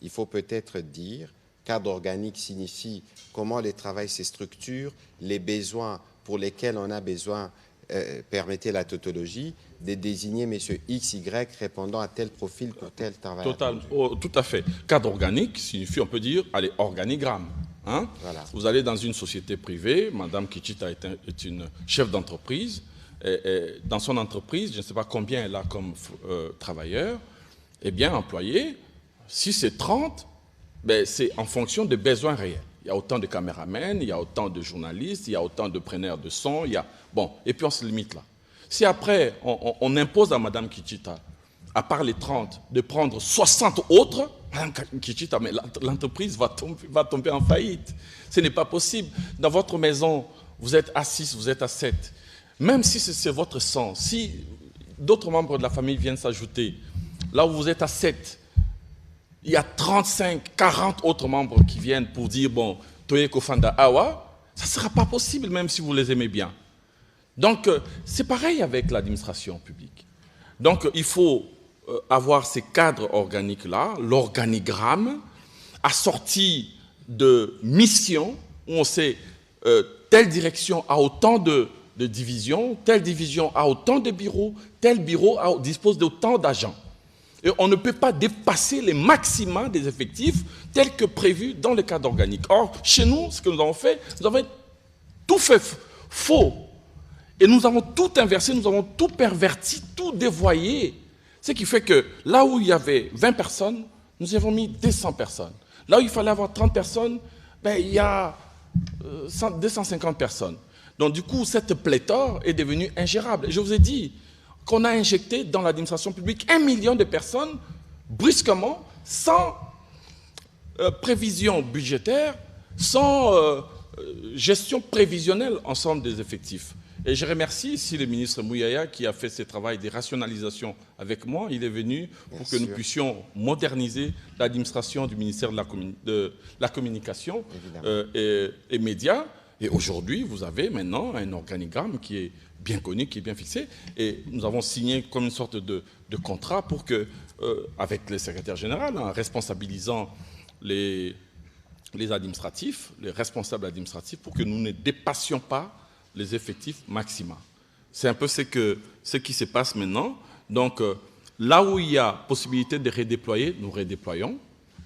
Speaker 2: il faut peut-être dire cadre organique signifie comment le travail se structure, les besoins pour lesquels on a besoin, permettez la tautologie, de désigner M. X, Y répondant à tel profil pour tel travail.
Speaker 1: Tout à fait. Cadre organique signifie, on peut dire, allez, organigramme. Hein?
Speaker 2: Voilà.
Speaker 1: Vous allez dans une société privée, Mme Kichita est une chef d'entreprise, et dans son entreprise, je ne sais pas combien elle a comme travailleurs, eh bien, employés, si c'est 30, ben, c'est en fonction des besoins réels. Il y a autant de caméramens, il y a autant de journalistes, il y a autant de preneurs de son, bon, et puis on se limite là. Si après, on impose à Mme Kichita, à part les 30, de prendre 60 autres, Mme Kichita, mais l'entreprise va tomber en faillite. Ce n'est pas possible. Dans votre maison, vous êtes à 6, vous êtes à 7. Même si c'est votre sang, si d'autres membres de la famille viennent s'ajouter, là où vous êtes à 7, il y a 35, 40 autres membres qui viennent pour dire, bon, Toye Kofanda Awa, ça ne sera pas possible même si vous les aimez bien. Donc, c'est pareil avec l'administration publique. Donc, il faut avoir ces cadres organiques-là, l'organigramme, assorti de missions, où on sait telle direction a autant de divisions, telle division a autant de bureaux, tel bureau dispose d'autant d'agents. Et on ne peut pas dépasser les maxima des effectifs tels que prévus dans le cadre organique. Or, chez nous, ce que nous avons fait, nous avons tout fait faux. Et nous avons tout inversé, nous avons tout perverti, tout dévoyé. Ce qui fait que là où il y avait 20 personnes, nous avons mis 200 personnes. Là où il fallait avoir 30 personnes, ben, il y a 250 personnes. Donc du coup, cette pléthore est devenue ingérable. Et je vous ai dit qu'on a injecté dans l'administration publique 1 million de personnes brusquement, sans prévision budgétaire, sans gestion prévisionnelle ensemble des effectifs. Et je remercie ici le ministre Mouyaya qui a fait ce travail de rationalisation avec moi. Il est venu pour que nous puissions moderniser l'administration du ministère de la Communication et médias. Et aujourd'hui, vous avez maintenant un organigramme qui est bien connu, qui est bien fixé. Et nous avons signé comme une sorte de contrat pour que, avec le secrétaire général, en responsabilisant les administratifs, les responsables administratifs, pour que nous ne dépassions pas les effectifs maxima. C'est un peu ce qui se passe maintenant. Donc, là où il y a possibilité de redéployer, nous redéployons.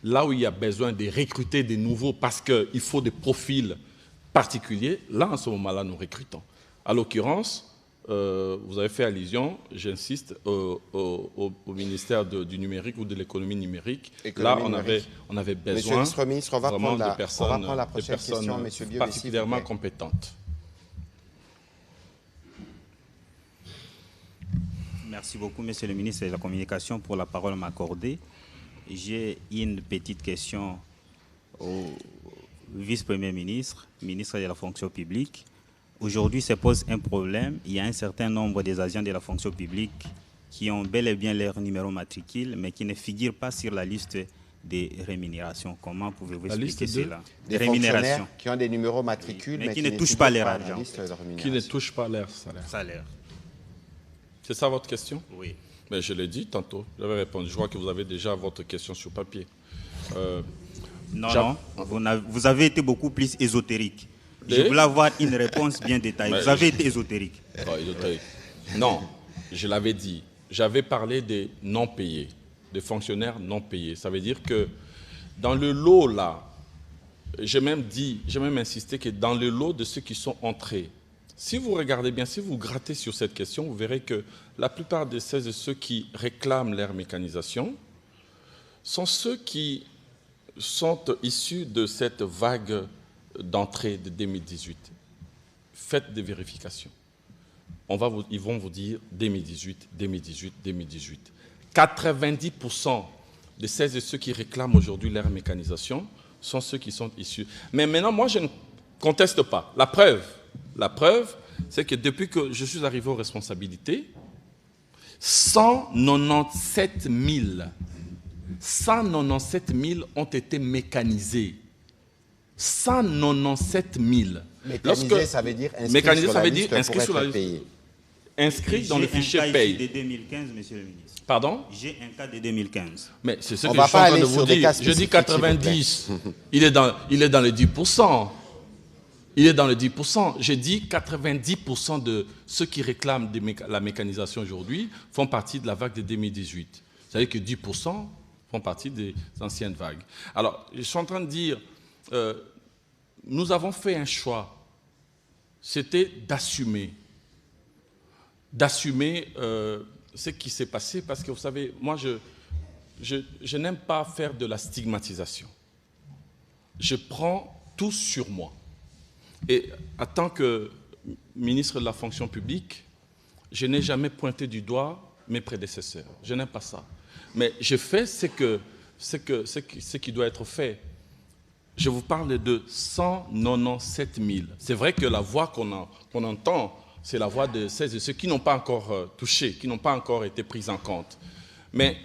Speaker 1: Là où il y a besoin de recruter des nouveaux parce qu'il faut des profils particuliers, là, en ce moment-là, nous recrutons. À l'occurrence, vous avez fait allusion, j'insiste, au ministère du numérique ou de l'économie numérique. Là, on avait besoin
Speaker 2: Ministre,
Speaker 1: vraiment de personnes
Speaker 2: question,
Speaker 1: particulièrement compétentes.
Speaker 6: Merci beaucoup, Monsieur le ministre de la Communication, pour la parole m'accordée. J'ai une petite question au vice-premier ministre, ministre de la fonction publique. Aujourd'hui se pose un problème. Il y a un certain nombre des agents de la fonction publique qui ont bel et bien leur numéro matricule, mais qui ne figurent pas sur la liste des rémunérations. Comment pouvez-vous expliquer cela?
Speaker 2: Des rémunérations qui ont des numéros matricules,
Speaker 6: mais qui ne touchent pas leur argent.
Speaker 1: Qui ne touchent pas leur salaire. C'est ça votre question?
Speaker 6: Oui.
Speaker 1: Mais je l'ai dit tantôt, j'avais répondu. Je crois que vous avez déjà votre question sur papier.
Speaker 6: Non, vous avez été beaucoup plus ésotérique. Je voulais avoir une réponse bien détaillée. Vous avez été ésotérique.
Speaker 1: Ésotérique. Non, je l'avais dit. J'avais parlé des non payés, des fonctionnaires non payés. Ça veut dire que dans le lot là, j'ai même insisté que dans le lot de ceux qui sont entrés, si vous regardez bien, si vous grattez sur cette question, vous verrez que la plupart de celles et ceux qui réclament leur mécanisation sont ceux qui sont issus de cette vague d'entrée de 2018. Faites des vérifications. Ils vont vous dire 2018, 2018, 2018. 90% de celles et ceux qui réclament aujourd'hui leur mécanisation sont ceux qui sont issus. Mais maintenant, moi, je ne conteste pas. La preuve, c'est que depuis que je suis arrivé aux responsabilités, 197 000 ont été mécanisés. 197 000.
Speaker 2: Mécanisé, ça veut dire inscrit sur la liste
Speaker 1: inscrit dans le fichier paye.
Speaker 6: J'ai un cas de 2015, monsieur le ministre.
Speaker 1: Pardon?
Speaker 6: J'ai un cas de 2015.
Speaker 1: Mais c'est ce que je suis en train de vous dire. Je dis 90. Il est dans les 10%. Il est dans les 10%. J'ai dit 90% de ceux qui réclament la mécanisation aujourd'hui font partie de la vague de 2018. C'est-à-dire que 10% font partie des anciennes vagues. Alors, je suis en train de dire, nous avons fait un choix. C'était d'assumer ce qui s'est passé, parce que vous savez, moi, je n'aime pas faire de la stigmatisation. Je prends tout sur moi. Et en tant que ministre de la fonction publique, je n'ai jamais pointé du doigt mes prédécesseurs. Je n'aime pas ça. Mais je fais ce qui doit être fait. Je vous parle de 197 000. C'est vrai que la voix qu'on entend, c'est la voix de celles et ceux qui n'ont pas encore touché, qui n'ont pas encore été pris en compte. Mais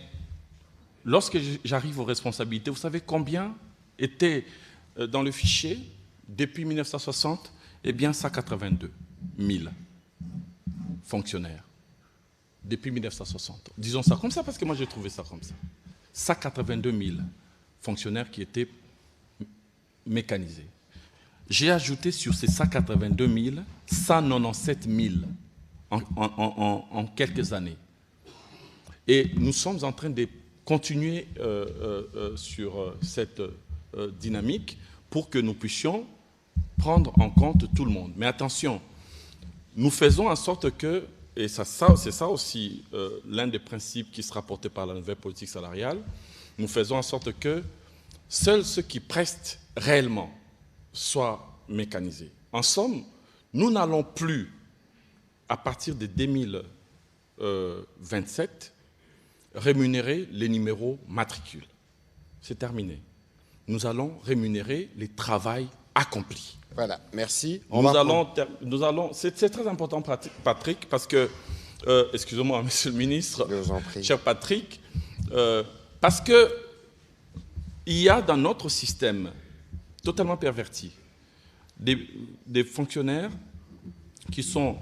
Speaker 1: lorsque j'arrive aux responsabilités, vous savez combien étaient dans le fichier depuis 1960? Eh bien, 182 000 fonctionnaires. Depuis 1960. Disons ça comme ça, parce que moi j'ai trouvé ça comme ça. 182 000 fonctionnaires qui étaient mécanisés. J'ai ajouté sur ces 182 000, 197 000 en quelques années. Et nous sommes en train de continuer sur cette dynamique pour que nous puissions prendre en compte tout le monde. Mais attention, nous faisons en sorte que, et c'est ça aussi l'un des principes qui sera porté par la nouvelle politique salariale, nous faisons en sorte que seuls ceux qui prestent réellement soient mécanisés. En somme, nous n'allons plus, à partir de 2027, rémunérer les numéros matricules. C'est terminé. Nous allons rémunérer les travails accomplis.
Speaker 2: Voilà, merci.
Speaker 1: C'est très important, Patrick, parce que, excusez-moi, monsieur le ministre, cher Patrick, parce que il y a dans notre système totalement perverti des fonctionnaires qui sont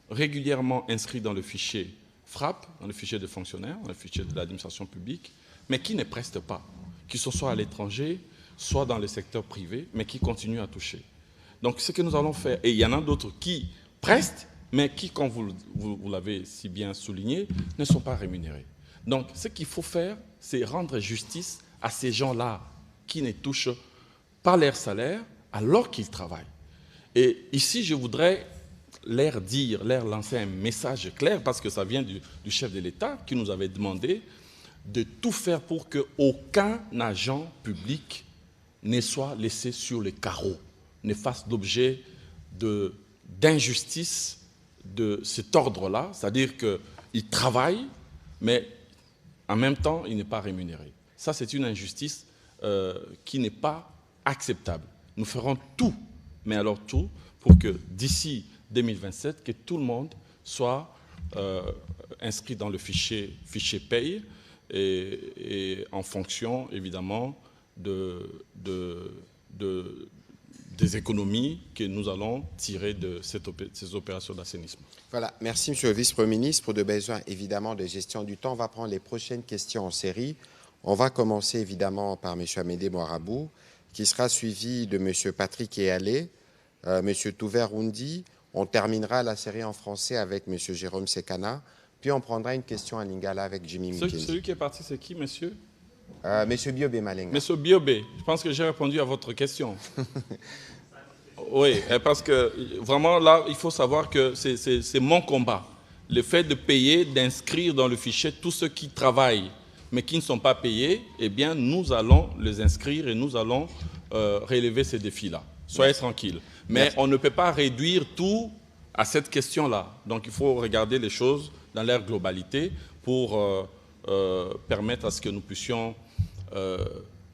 Speaker 1: régulièrement inscrits dans le fichier FRAP, dans le fichier des fonctionnaires, dans le fichier de l'administration publique, mais qui ne prestent pas, qui sont soit à l'étranger, soit dans le secteur privé, mais qui continuent à toucher. Donc, ce que nous allons faire, et il y en a d'autres qui prestent, mais qui, comme vous l'avez si bien souligné, ne sont pas rémunérés. Donc, ce qu'il faut faire, c'est rendre justice à ces gens-là qui ne touchent pas leur salaire alors qu'ils travaillent. Et ici, je voudrais leur lancer un message clair, parce que ça vient du chef de l'État qui nous avait demandé de tout faire pour qu'aucun agent public ne soit laissé sur les carreaux, ne fasse l'objet d'injustice de cet ordre-là, c'est-à-dire qu'il travaille, mais en même temps, il n'est pas rémunéré. Ça, c'est une injustice qui n'est pas acceptable. Nous ferons tout, mais alors tout, pour que d'ici 2027, que tout le monde soit inscrit dans le fichier paye et en fonction, évidemment, de des économies que nous allons tirer de ces opérations d'assainissement.
Speaker 2: Voilà, merci Monsieur le Vice-Premier ministre. Pour de besoins évidemment de gestion du temps, on va prendre les prochaines questions en série. On va commencer évidemment par M. Amédée Moirabou, qui sera suivi de M. Patrick Ealé, M. Touver-Roundi. On terminera la série en français avec M. Jérôme Sekana, puis on prendra une question à Lingala avec Jimmy Mukendi.
Speaker 1: Celui qui est parti, c'est qui, monsieur?
Speaker 2: Monsieur Biobé Malenga.
Speaker 1: Monsieur Biobé, je pense que j'ai répondu à votre question. Oui, parce que vraiment là, il faut savoir que c'est mon combat. Le fait de payer, d'inscrire dans le fichier tous ceux qui travaillent, mais qui ne sont pas payés, eh bien, nous allons les inscrire et nous allons relever ces défis-là. Soyez tranquilles. Mais on ne peut pas réduire tout à cette question-là. Donc, il faut regarder les choses dans leur globalité pour permettre à ce que nous puissions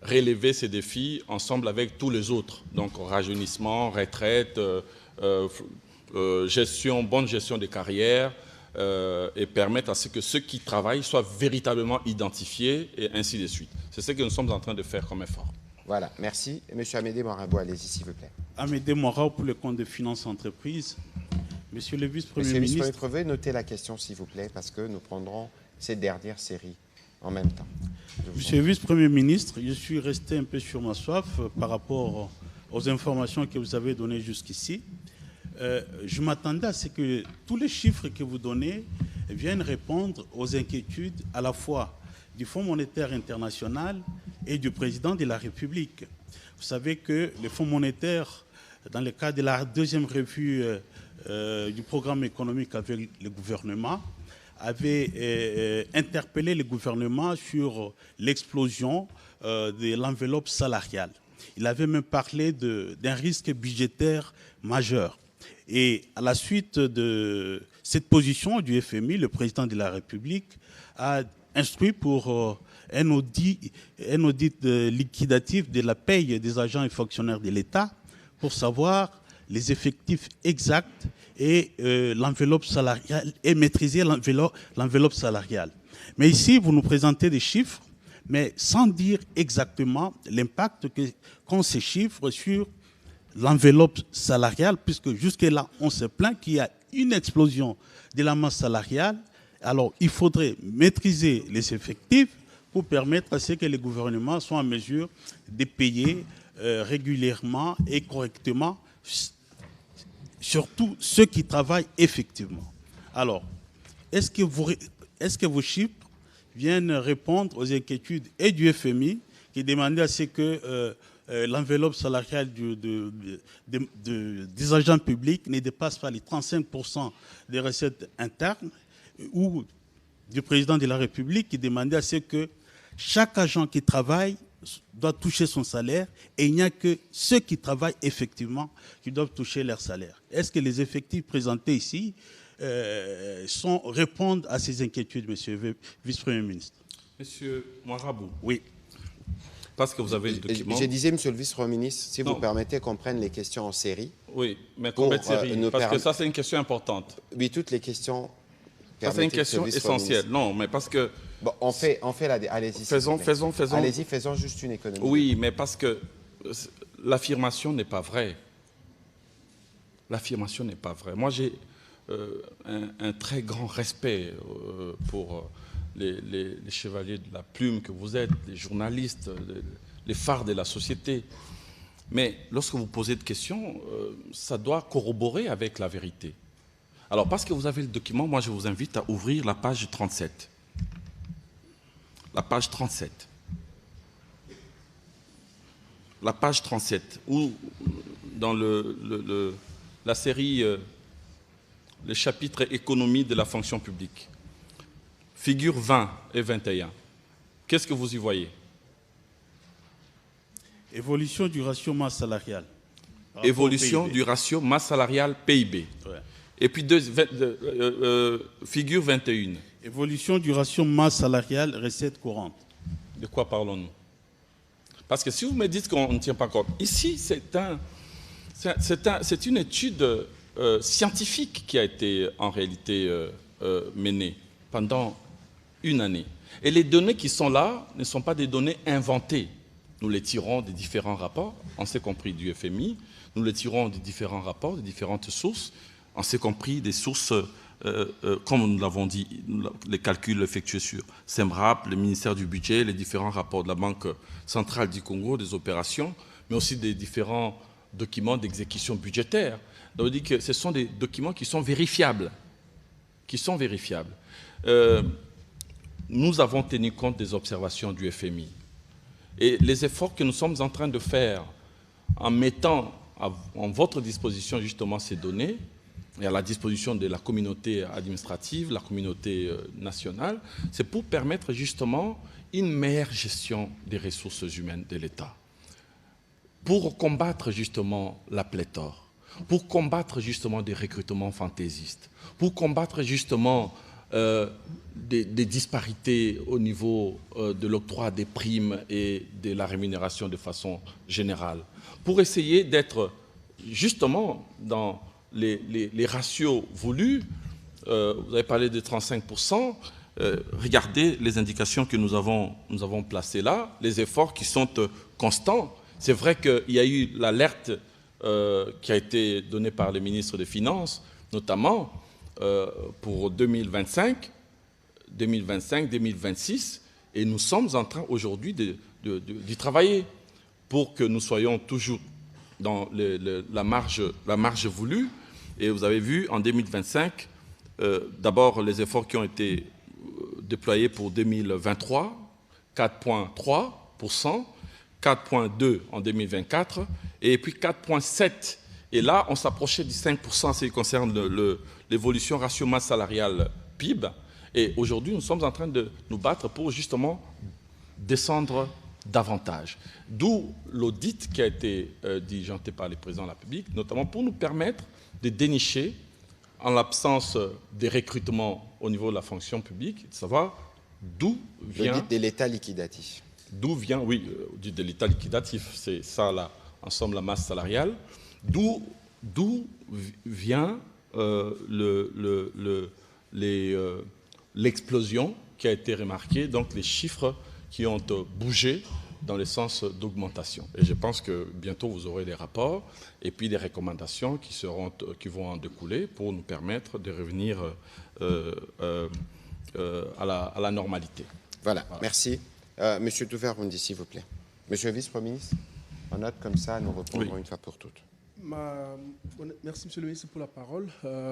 Speaker 1: relever ces défis ensemble avec tous les autres. Donc, rajeunissement, retraite, bonne gestion des carrières, et permettre à ce que ceux qui travaillent soient véritablement identifiés et ainsi de suite. C'est ce que nous sommes en train de faire comme effort.
Speaker 2: Voilà, merci. Et M. Amédée Moirabou, allez-y, s'il vous plaît.
Speaker 7: Amédée Moirabou pour le compte de finances entreprises. Monsieur le vice-premier ministre...
Speaker 2: Vous pouvez noter la question, s'il vous plaît, parce que nous prendrons ces dernières séries en même temps.
Speaker 7: Monsieur le vice-premier ministre, je suis resté un peu sur ma soif par rapport aux informations que vous avez données jusqu'ici. Je m'attendais à ce que tous les chiffres que vous donnez viennent répondre aux inquiétudes à la fois du Fonds monétaire international et du président de la République. Vous savez que le Fonds monétaire, dans le cadre de la deuxième revue du programme économique avec le gouvernement, avait interpellé le gouvernement sur l'explosion de l'enveloppe salariale. Il avait même parlé d'un risque budgétaire majeur. Et à la suite de cette position du FMI, le président de la République a instruit pour un audit liquidatif de la paye des agents et fonctionnaires de l'État pour savoir les effectifs exacts et l'enveloppe salariale et maîtriser l'enveloppe salariale. Mais ici, vous nous présentez des chiffres, mais sans dire exactement l'impact qu'ont ces chiffres sur l'enveloppe salariale, puisque jusque-là, on se plaint qu'il y a une explosion de la masse salariale. Alors, il faudrait maîtriser les effectifs pour permettre à ce que les gouvernements soient en mesure de payer régulièrement et correctement, surtout ceux qui travaillent effectivement. Alors, est-ce que vos chiffres viennent répondre aux inquiétudes et du FMI qui demandait à ce que l'enveloppe salariale des agents publics ne dépasse pas les 35% des recettes internes, ou du président de la République qui demandait à ce que chaque agent qui travaille doit toucher son salaire et il n'y a que ceux qui travaillent effectivement qui doivent toucher leur salaire. Est-ce que les effectifs présentés ici répondent à ces inquiétudes, monsieur le vice-premier ministre?
Speaker 1: Monsieur Moirabou.
Speaker 7: Oui.
Speaker 1: Parce que vous avez le document.
Speaker 2: Je disais, monsieur le vice-premier ministre, si vous permettez qu'on prenne les questions en série.
Speaker 1: Oui, mais combien de séries? Parce que ça, c'est une question importante.
Speaker 2: Oui, toutes les questions.
Speaker 1: Ça, c'est une question essentielle. Non, mais parce que...
Speaker 2: Bon, on fait allez-y.
Speaker 1: Faisons.
Speaker 2: Allez-y, faisons juste une économie.
Speaker 1: Oui, mais parce que l'affirmation n'est pas vraie. L'affirmation n'est pas vraie. Moi, j'ai un très grand respect pour les chevaliers de la plume que vous êtes, les journalistes, les phares de la société. Mais lorsque vous posez des questions, ça doit corroborer avec la vérité. Alors, parce que vous avez le document, moi, je vous invite à ouvrir la page 37. La page 37. La page 37, où dans la série, le chapitre économie de la fonction publique, figure 20 et 21. Qu'est-ce que vous y voyez?
Speaker 7: Évolution du ratio masse salariale.
Speaker 1: Évolution du ratio masse salariale PIB.
Speaker 7: Ouais.
Speaker 1: Et puis figure 21.
Speaker 7: Évolution du ratio masse salariale recette courante.
Speaker 1: De quoi parlons-nous? Parce que si vous me dites qu'on ne tient pas compte, ici c'est une étude scientifique qui a été en réalité menée pendant une année. Et les données qui sont là ne sont pas des données inventées. Nous les tirons des différents rapports, on s'est compris du FMI, nous les tirons des différents rapports, des différentes sources, on s'est compris des sources, comme nous l'avons dit, les calculs effectués sur SEMRAP, le ministère du Budget, les différents rapports de la Banque centrale du Congo, des opérations, mais aussi des différents documents d'exécution budgétaire. Donc on dit que ce sont des documents qui sont vérifiables. Nous avons tenu compte des observations du FMI. Et les efforts que nous sommes en train de faire en mettant en votre disposition justement ces données et à la disposition de la communauté administrative, la communauté nationale, c'est pour permettre justement une meilleure gestion des ressources humaines de l'État. Pour combattre justement la pléthore, pour combattre justement des recrutements fantaisistes, pour combattre justement des disparités au niveau de l'octroi des primes et de la rémunération de façon générale, pour essayer d'être justement dans les ratios voulus. Vous avez parlé de 35%, regardez les indications que nous avons placées là, les efforts qui sont constants. C'est vrai qu'il y a eu l'alerte qui a été donnée par le ministre des Finances, notamment pour 2025, 2026, et nous sommes en train aujourd'hui d'y travailler pour que nous soyons toujours dans la marge voulue. Et vous avez vu, en 2025, d'abord les efforts qui ont été déployés pour 2023, 4,3%, 4,2% en 2024, et puis 4,7%. Et là, on s'approchait du 5% en ce qui concerne l'évolution ratio masse salariale PIB. Et aujourd'hui, nous sommes en train de nous battre pour justement descendre davantage. D'où l'audit qui a été diligenté par le président de la République, notamment pour nous permettre de dénicher, en l'absence des recrutements au niveau de la fonction publique, de savoir d'où vient...
Speaker 2: L'audit de l'État liquidatif.
Speaker 1: D'où vient, oui, l'audit de l'État liquidatif, c'est ça, là, ensemble, la masse salariale. D'où vient l'explosion qui a été remarquée, donc les chiffres qui ont bougé dans le sens d'augmentation. Et je pense que bientôt vous aurez des rapports et puis des recommandations qui vont en découler pour nous permettre de revenir à la normalité.
Speaker 2: Voilà. Merci. Monsieur Touvert-Rundi, s'il vous plaît. Monsieur le vice-premier ministre, en note comme ça, nous répondrons une fois pour toutes.
Speaker 8: Merci, monsieur le ministre, pour la parole.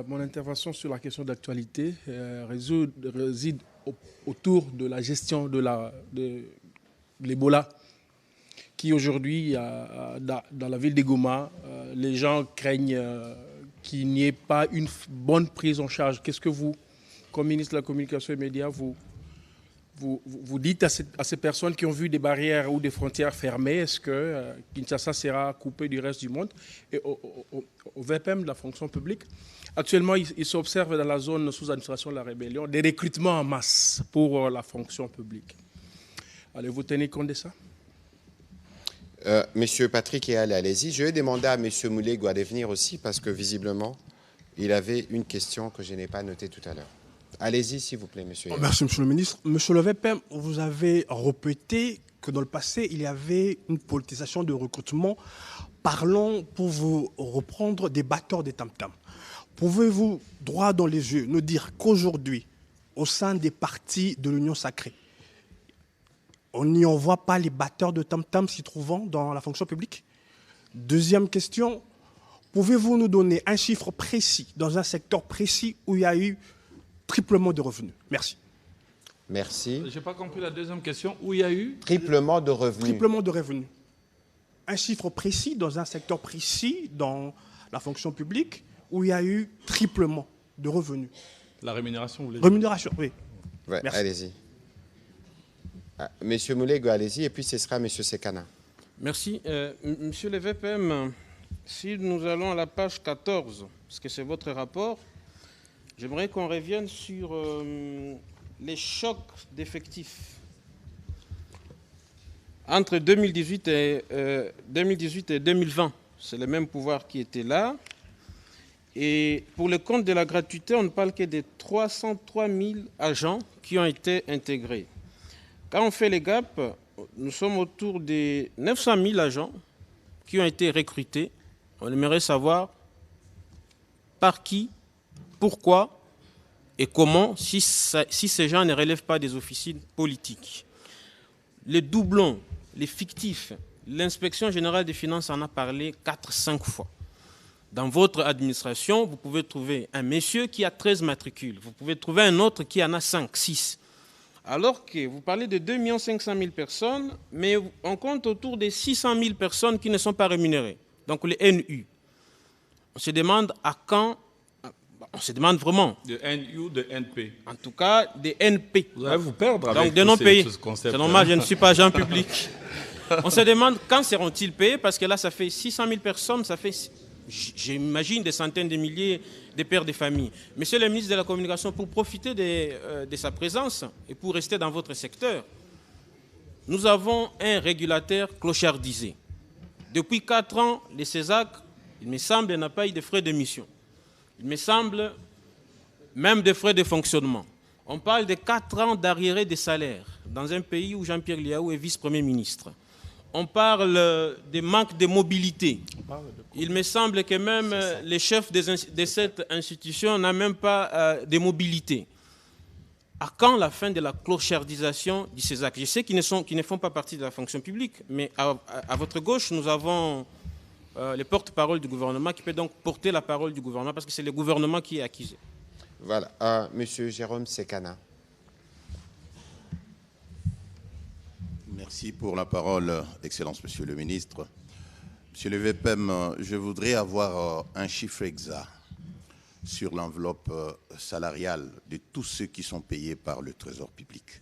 Speaker 8: Mon intervention sur la question d'actualité réside autour de la gestion de l'Ebola, qui aujourd'hui, dans la ville de Goma, les gens craignent qu'il n'y ait pas une bonne prise en charge. Qu'est-ce que vous, comme ministre de la Communication et des Médias, vous dites à ces personnes qui ont vu des barrières ou des frontières fermées, est-ce que Kinshasa sera coupé du reste du monde? Et au VPM de la fonction publique, actuellement, il s'observe dans la zone sous administration de la rébellion des recrutements en masse pour la fonction publique. Allez-vous tenir compte de ça?
Speaker 2: Monsieur Patrick Eyal, allez-y. Je vais demander à monsieur Moulegua de venir aussi parce que visiblement, il avait une question que je n'ai pas notée tout à l'heure. Allez-y, s'il vous plaît, monsieur.
Speaker 9: Merci, monsieur le ministre. Monsieur le VPM, vous avez répété que dans le passé, il y avait une politisation de recrutement. Parlons, pour vous reprendre, des batteurs des tam-tam. Pouvez-vous, droit dans les yeux, nous dire qu'aujourd'hui, au sein des partis de l'Union sacrée, on n'y en voit pas les batteurs de tam-tam s'y trouvant dans la fonction publique? Deuxième question, pouvez-vous nous donner un chiffre précis, dans un secteur précis où il y a eu triplement de revenus? Merci.
Speaker 2: Merci.
Speaker 1: Je n'ai pas compris la deuxième question. Où il y a eu
Speaker 2: triplement de revenus.
Speaker 9: Triplement de revenus. Un chiffre précis dans un secteur précis dans la fonction publique où il y a eu triplement de revenus.
Speaker 1: La rémunération, vous voulez dire?
Speaker 9: Rémunération, oui.
Speaker 2: Ouais,
Speaker 9: merci.
Speaker 2: Allez-y. Monsieur Moulegua, allez-y, et puis ce sera monsieur Sekana.
Speaker 10: Merci. Monsieur le VPM, si nous allons à la page 14, parce que c'est votre rapport, j'aimerais qu'on revienne sur les chocs d'effectifs. Entre 2018 et 2020, c'est le même pouvoir qui était là. Et pour le compte de la gratuité, on ne parle que de 303 000 agents qui ont été intégrés. Quand on fait les gaps, nous sommes autour de 900 000 agents qui ont été recrutés On aimerait savoir par qui, pourquoi et comment, si ces gens ne relèvent pas des officines politiques. Les doublons, les fictifs, l'inspection générale des finances en a parlé 4-5 fois. Dans votre administration, vous pouvez trouver un monsieur qui a 13 matricules. Vous pouvez trouver un autre qui en a 5, 6. Alors que vous parlez de 2 500 000 personnes, mais on compte autour de 600 000 personnes qui ne sont pas rémunérées. Donc les NU. On se demande à quand... On se demande vraiment.
Speaker 1: De NU ou de NP?
Speaker 10: En tout cas, des NP.
Speaker 1: Vous allez vous perdre avec
Speaker 10: donc, de non payés.
Speaker 1: ce concept.
Speaker 10: C'est normal, je ne suis pas agent public. On se demande quand seront-ils payés, parce que là, ça fait 600 000 personnes, ça fait, j'imagine, des centaines de milliers de pères de famille. Monsieur le ministre de la Communication, pour profiter de sa présence et pour rester dans votre secteur, nous avons un régulateur clochardisé. Depuis 4 ans, le CESAC, il me semble, n'a pas eu de frais de mission. Il me semble, même des frais de fonctionnement. On parle de 4 ans d'arriérés des salaires dans un pays où Jean-Pierre Liaou est vice-premier ministre. On parle des manques de mobilité. Il me semble que même les chefs de cette institution n'ont même pas de mobilité. À quand la fin de la clochardisation du CESAC? Je sais qu'ils ne font pas partie de la fonction publique, mais à votre gauche, nous avons... les porte-parole du gouvernement qui peut donc porter la parole du gouvernement parce que c'est le gouvernement qui est accusé.
Speaker 2: Voilà. Monsieur Jérôme Sekana.
Speaker 11: Merci pour la parole, Excellence Monsieur le Ministre. Monsieur le VPM, je voudrais avoir un chiffre exact sur l'enveloppe salariale de tous ceux qui sont payés par le Trésor public.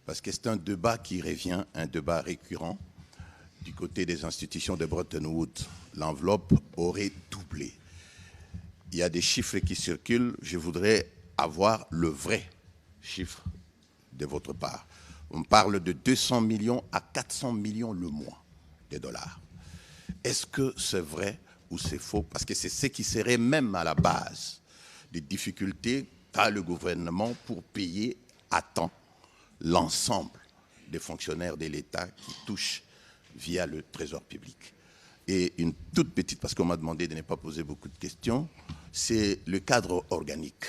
Speaker 11: Parce que c'est un débat qui revient, un débat récurrent. Du côté des institutions de Bretton Woods, l'enveloppe aurait doublé. Il y a des chiffres qui circulent. Je voudrais avoir le vrai chiffre de votre part. On parle de 200 millions à 400 millions le mois de dollars. Est-ce que c'est vrai ou c'est faux? Parce que c'est ce qui serait même à la base des difficultés qu'a le gouvernement pour payer à temps l'ensemble des fonctionnaires de l'État qui touchent via le Trésor public. Et une toute petite, parce qu'on m'a demandé de ne pas poser beaucoup de questions, c'est le cadre organique.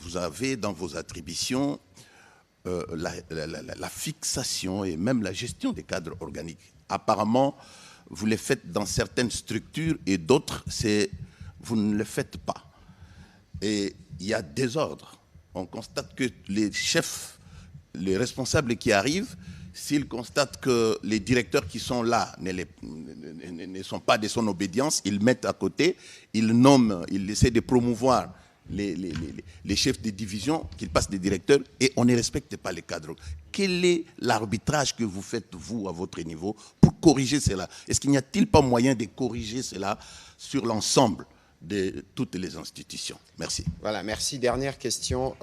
Speaker 11: Vous avez dans vos attributions la fixation et même la gestion des cadres organiques. Apparemment, vous les faites dans certaines structures et d'autres, vous ne le faites pas. Et il y a désordre. On constate que les chefs, les responsables qui arrivent, s'ils constatent que les directeurs qui sont là ne sont pas de son obédience, ils mettent à côté, ils nomment, ils essaient de promouvoir les chefs de division, qu'ils passent des directeurs, et on ne respecte pas les cadres. Quel est l'arbitrage que vous faites, vous, à votre niveau, pour corriger cela? Est-ce qu'il n'y a-t-il pas moyen de corriger cela sur l'ensemble de toutes les institutions? Merci.
Speaker 2: Voilà, merci. Dernière question,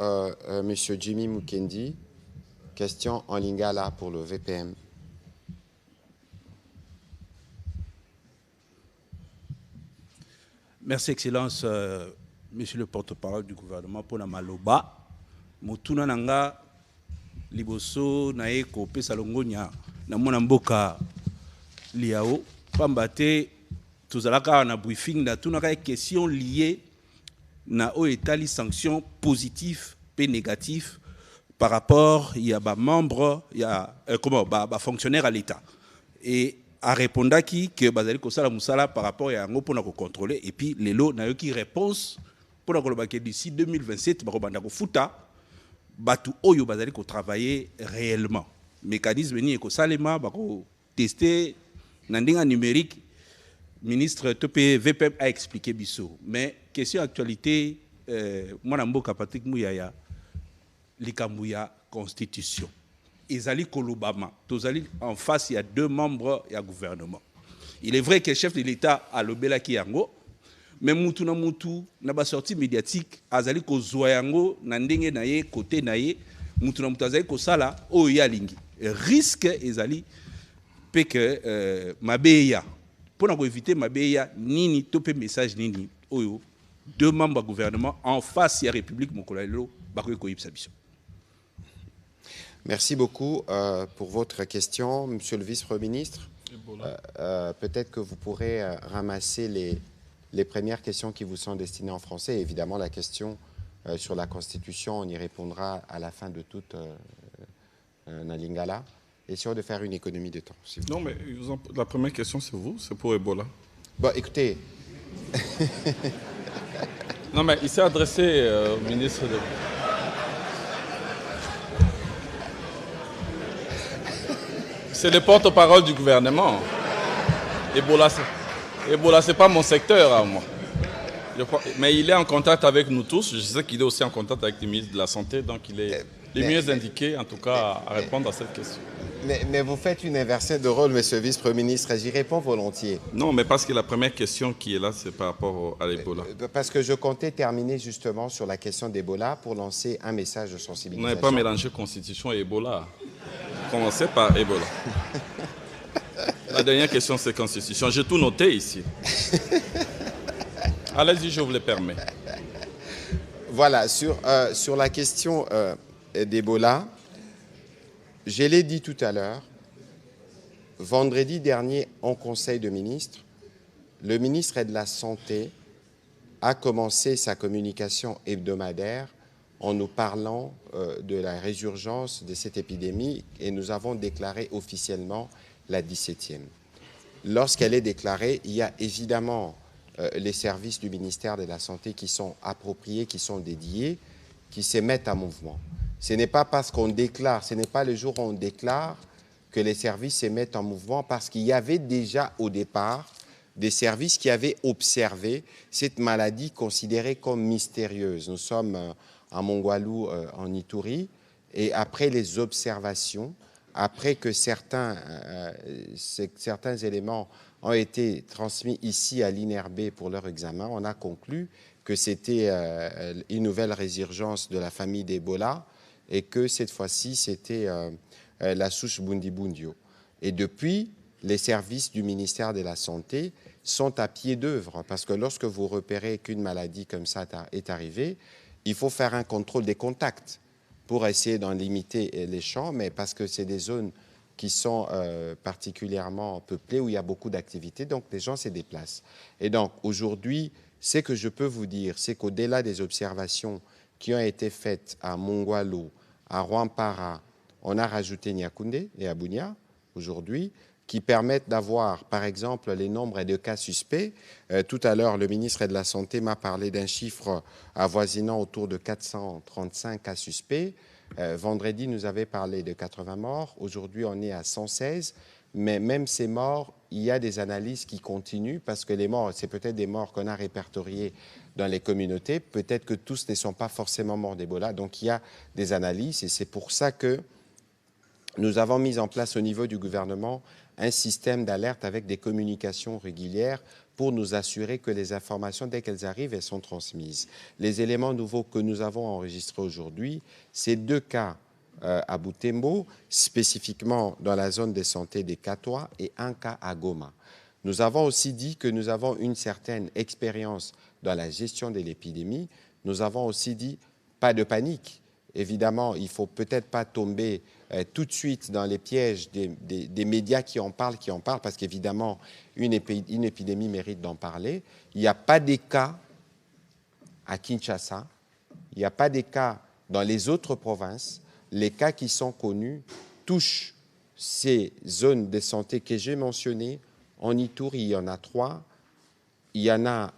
Speaker 2: Monsieur Jimmy Mukendi. Question en lingala pour le VPM.
Speaker 12: Merci, Excellence, Monsieur le porte-parole du gouvernement pour la Maloba. Motuna nanga liboso na eko pesa longonya na mona mboka liao pambate tozalaka na briefing na tunaka question liée na o etali sanction positif et négatif par rapport il y a ba membre il y a ba fonctionnaire à l'État et a répondre qui que bazali ko sala musala par rapport ya ngo pona ko contrôler et puis lelo na yo ki réponse pour que d'ici 2027 bakobanda ko futa batu oyo bazali ko travailler réellement mécanisme ni ko salema bako tester na ndinga numérique ministre TP VPM a expliqué biso mais question actualité moi na mboka Patrick Muyaya likambuya constitution ezali kolobama tozali en face il y a 2 membres ya gouvernement il est vrai que le chef de l'État a lobela ki yango mais mutu na ba sortie médiatique azali ko zoyango na ndenge na ye côté na ye mutu na mutu azali ko sala o ya lingi risque ezali pe que mabeya pour na ko éviter mabeya nini topé message nini oyo 2 membres du gouvernement en face ya République mokolalo bakoy ko yipsa biso.
Speaker 2: Merci beaucoup pour votre question, Monsieur le Vice-Premier ministre. peut-être que vous pourrez ramasser les premières questions qui vous sont destinées en français. Et évidemment, la question sur la Constitution, on y répondra à la fin de toute Nalingala. Essayons de faire une économie de temps.
Speaker 1: Non, mais la première question, c'est vous, c'est pour Ebola.
Speaker 2: Bon, écoutez.
Speaker 1: Non, mais il s'est adressé au ministre de... C'est le porte-parole du gouvernement. Ebola, c'est pas mon secteur à moi. Mais il est en contact avec nous tous. Je sais qu'il est aussi en contact avec le ministre de la Santé, donc il est mieux indiqué, en tout cas, à répondre à cette question.
Speaker 2: Mais vous faites une inversion de rôle, monsieur le vice-premier ministre. J'y réponds volontiers.
Speaker 1: Non, mais parce que la première question qui est là, c'est par rapport à l'Ebola.
Speaker 2: Parce que je comptais terminer justement sur la question d'Ebola pour lancer un message de sensibilisation.
Speaker 1: Vous n'avez pas mélangé Constitution et Ebola. Commencez par Ebola. La dernière question, c'est Constitution. J'ai tout noté ici. Allez-y, je vous le permets.
Speaker 2: Voilà, sur la question d'Ebola, je l'ai dit tout à l'heure, vendredi dernier, en Conseil de ministres, le ministre de la Santé a commencé sa communication hebdomadaire en nous parlant de la résurgence de cette épidémie et nous avons déclaré officiellement la 17e. Lorsqu'elle est déclarée, il y a évidemment les services du ministère de la Santé qui sont appropriés, qui sont dédiés, qui se mettent en mouvement. Ce n'est pas parce qu'on déclare, ce n'est pas le jour où on déclare que les services se mettent en mouvement, parce qu'il y avait déjà au départ des services qui avaient observé cette maladie considérée comme mystérieuse. Nous sommes à Mongwalu, en Ituri, et après les observations, après que certains éléments ont été transmis ici à l'INRB pour leur examen, on a conclu que c'était une nouvelle résurgence de la famille d'Ebola et que cette fois-ci, c'était la souche Bundibundio. Et depuis, les services du ministère de la Santé sont à pied d'œuvre, parce que lorsque vous repérez qu'une maladie comme ça est arrivée, il faut faire un contrôle des contacts pour essayer d'en limiter les champs, mais parce que c'est des zones qui sont particulièrement peuplées, où il y a beaucoup d'activités, donc les gens se déplacent. Et donc aujourd'hui, ce que je peux vous dire, c'est qu'au-delà des observations qui ont été faites à Mongwalu, à Rwampara, on a rajouté Nyakoundé et Abunia aujourd'hui, qui permettent d'avoir, par exemple, les nombres de cas suspects. Tout à l'heure, le ministre de la Santé m'a parlé d'un chiffre avoisinant autour de 435 cas suspects. Vendredi, nous avait parlé de 80 morts. Aujourd'hui, on est à 116. Mais même ces morts, il y a des analyses qui continuent, parce que les morts, c'est peut-être des morts qu'on a répertoriés dans les communautés. Peut-être que tous ne sont pas forcément morts d'Ebola. Donc, il y a des analyses, et c'est pour ça que nous avons mis en place au niveau du gouvernement un système d'alerte avec des communications régulières pour nous assurer que les informations, dès qu'elles arrivent, elles sont transmises. Les éléments nouveaux que nous avons enregistrés aujourd'hui, c'est 2 cas à Butembo, spécifiquement dans la zone de santé des Katoa, et 1 cas à Goma. Nous avons aussi dit que nous avons une certaine expérience dans la gestion de l'épidémie. Nous avons aussi dit pas de panique. Évidemment, il ne faut peut-être pas tomber tout de suite dans les pièges des médias qui en parlent, parce qu'évidemment, une épidémie mérite d'en parler. Il n'y a pas de cas à Kinshasa, il n'y a pas de cas dans les autres provinces. Les cas qui sont connus touchent ces zones de santé que j'ai mentionnées. En Ituri, il y en a 3. Il y en a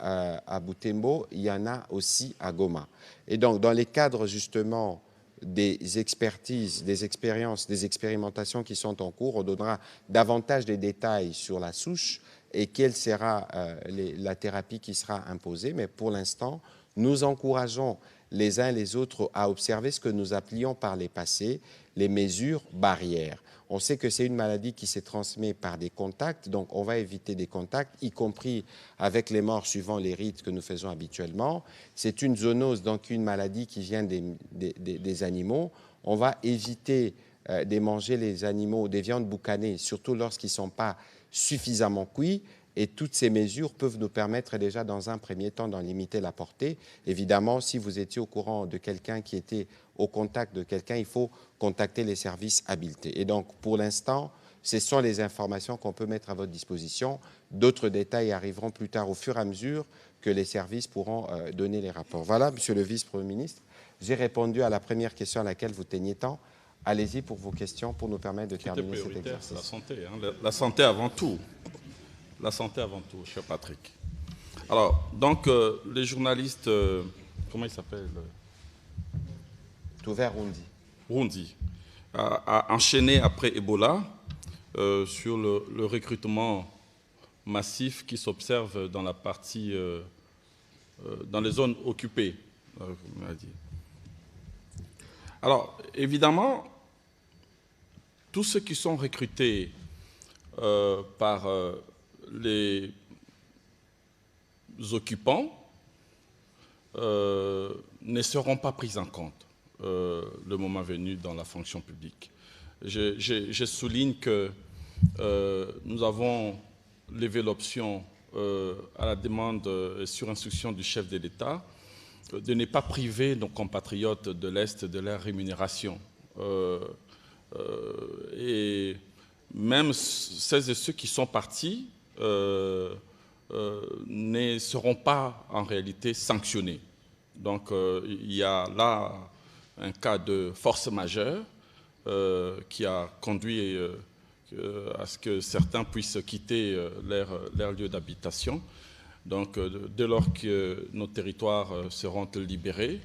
Speaker 2: à Butembo, il y en a aussi à Goma. Et donc, dans les cadres justement des expertises, des expériences, des expérimentations qui sont en cours, on donnera davantage de détails sur la souche et quelle sera la thérapie qui sera imposée. Mais pour l'instant, nous encourageons les uns les autres à observer ce que nous appelions par les passés les mesures barrières. On sait que c'est une maladie qui se transmet par des contacts, donc on va éviter des contacts, y compris avec les morts suivant les rites que nous faisons habituellement. C'est une zoonose, donc une maladie qui vient des animaux. On va éviter de manger les animaux, des viandes boucanées, surtout lorsqu'ils ne sont pas suffisamment cuits. Et toutes ces mesures peuvent nous permettre déjà dans un premier temps d'en limiter la portée. Évidemment, si vous étiez au courant de quelqu'un qui était au contact de quelqu'un, il faut contacter les services habilités. Et donc, pour l'instant, ce sont les informations qu'on peut mettre à votre disposition. D'autres détails arriveront plus tard au fur et à mesure que les services pourront donner les rapports. Voilà, Monsieur le Vice-Premier ministre, j'ai répondu à la première question à laquelle vous teniez tant. Allez-y pour vos questions pour nous permettre de terminer cet exercice.
Speaker 1: La santé, hein, la santé avant tout. La santé avant tout, cher Patrick. Alors, donc, les journalistes, comment il s'appelle
Speaker 2: Touvert Rundi.
Speaker 1: Rundi a enchaîné après Ebola sur le recrutement massif qui s'observe dans la partie, dans les zones occupées, comme on a dit. Alors, évidemment, tous ceux qui sont recrutés par les occupants ne seront pas pris en compte le moment venu dans la fonction publique. Je souligne que nous avons levé l'option à la demande sur instruction du chef de l'État de ne pas priver nos compatriotes de l'Est de leur rémunération. Et même celles et ceux qui sont partis ne seront pas en réalité sanctionnés. Donc il y a là un cas de force majeure qui a conduit à ce que certains puissent quitter leur lieu d'habitation. Donc dès lors que nos territoires seront libérés,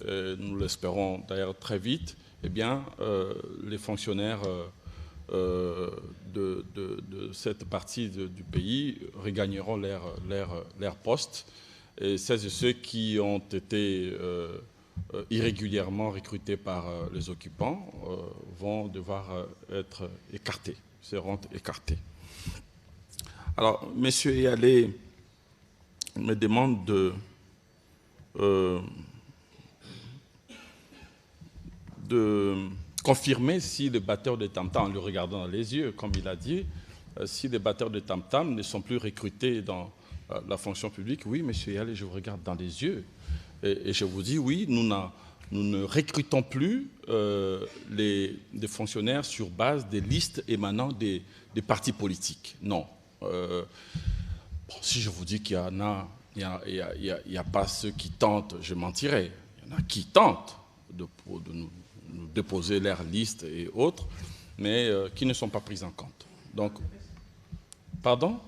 Speaker 1: nous l'espérons d'ailleurs très vite, eh bien les fonctionnaires de cette partie du pays regagneront leur poste. Et celles et ceux qui ont été irrégulièrement recrutés par les occupants vont devoir être écartés, seront écartés. Alors, M. Eyalé me demande de confirmer si les batteurs de tam-tam, en le regardant dans les yeux, comme il a dit, si les batteurs de tam-tam ne sont plus recrutés dans la fonction publique. Oui, M. Eyalé, je vous regarde dans les yeux et je vous dis, oui, nous ne recrutons plus des fonctionnaires sur base des listes émanant des partis politiques. Non. Si je vous dis qu'il y en a, il n'y a pas ceux qui tentent, je mentirais. Il y en a qui tentent de nous déposer leurs listes et autres, mais qui ne sont pas prises en compte. Donc, pardon ?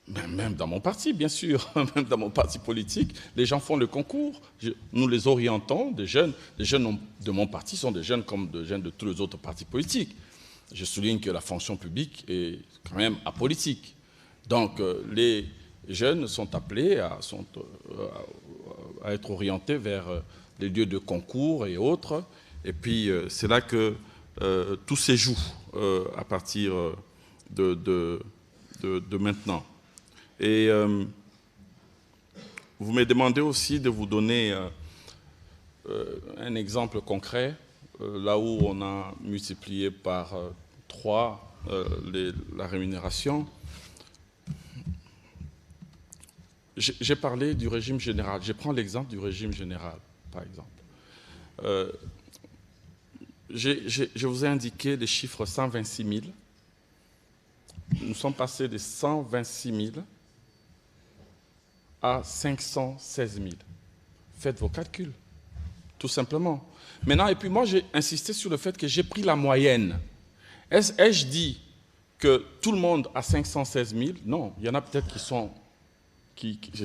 Speaker 1: Même dans mon parti, bien sûr, même dans mon parti politique, les gens font le concours. Nous les orientons, des jeunes de mon parti sont des jeunes comme des jeunes de tous les autres partis politiques. Je souligne que la fonction publique est quand même apolitique. Donc, les jeunes sont appelés à être orientés vers les lieux de concours et autres. Et puis, c'est là que tout se joue à partir de maintenant. Et vous me demandez aussi de vous donner un exemple concret, là où on a multiplié par 3 la rémunération. J'ai parlé du régime général. Je prends l'exemple du régime général, par exemple. Je vous ai indiqué les chiffres 126 000. Nous sommes passés de 126 000 à 516 000. Faites vos calculs, tout simplement. Maintenant, et puis moi, j'ai insisté sur le fait que j'ai pris la moyenne. Ai-je dit que tout le monde a 516 000 ? Non, il y en a peut-être qui sont...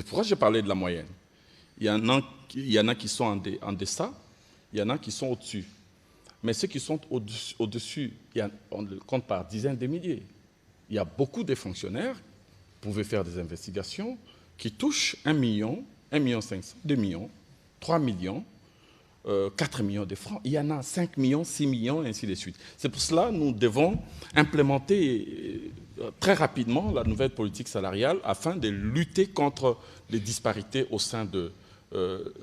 Speaker 1: Pourquoi j'ai parlé de la moyenne ? Il y en a qui sont en deçà, il y en a qui sont au-dessus. Mais ceux qui sont au-dessus, on le compte par dizaines de milliers. Il y a beaucoup de fonctionnaires, vous pouvez faire des investigations, qui touchent 1 million, 1,5 million, 2 millions, 3 millions, 4 millions de francs. Il y en a 5 millions, 6 millions, et ainsi de suite. C'est pour cela que nous devons implémenter très rapidement la nouvelle politique salariale afin de lutter contre les disparités au sein de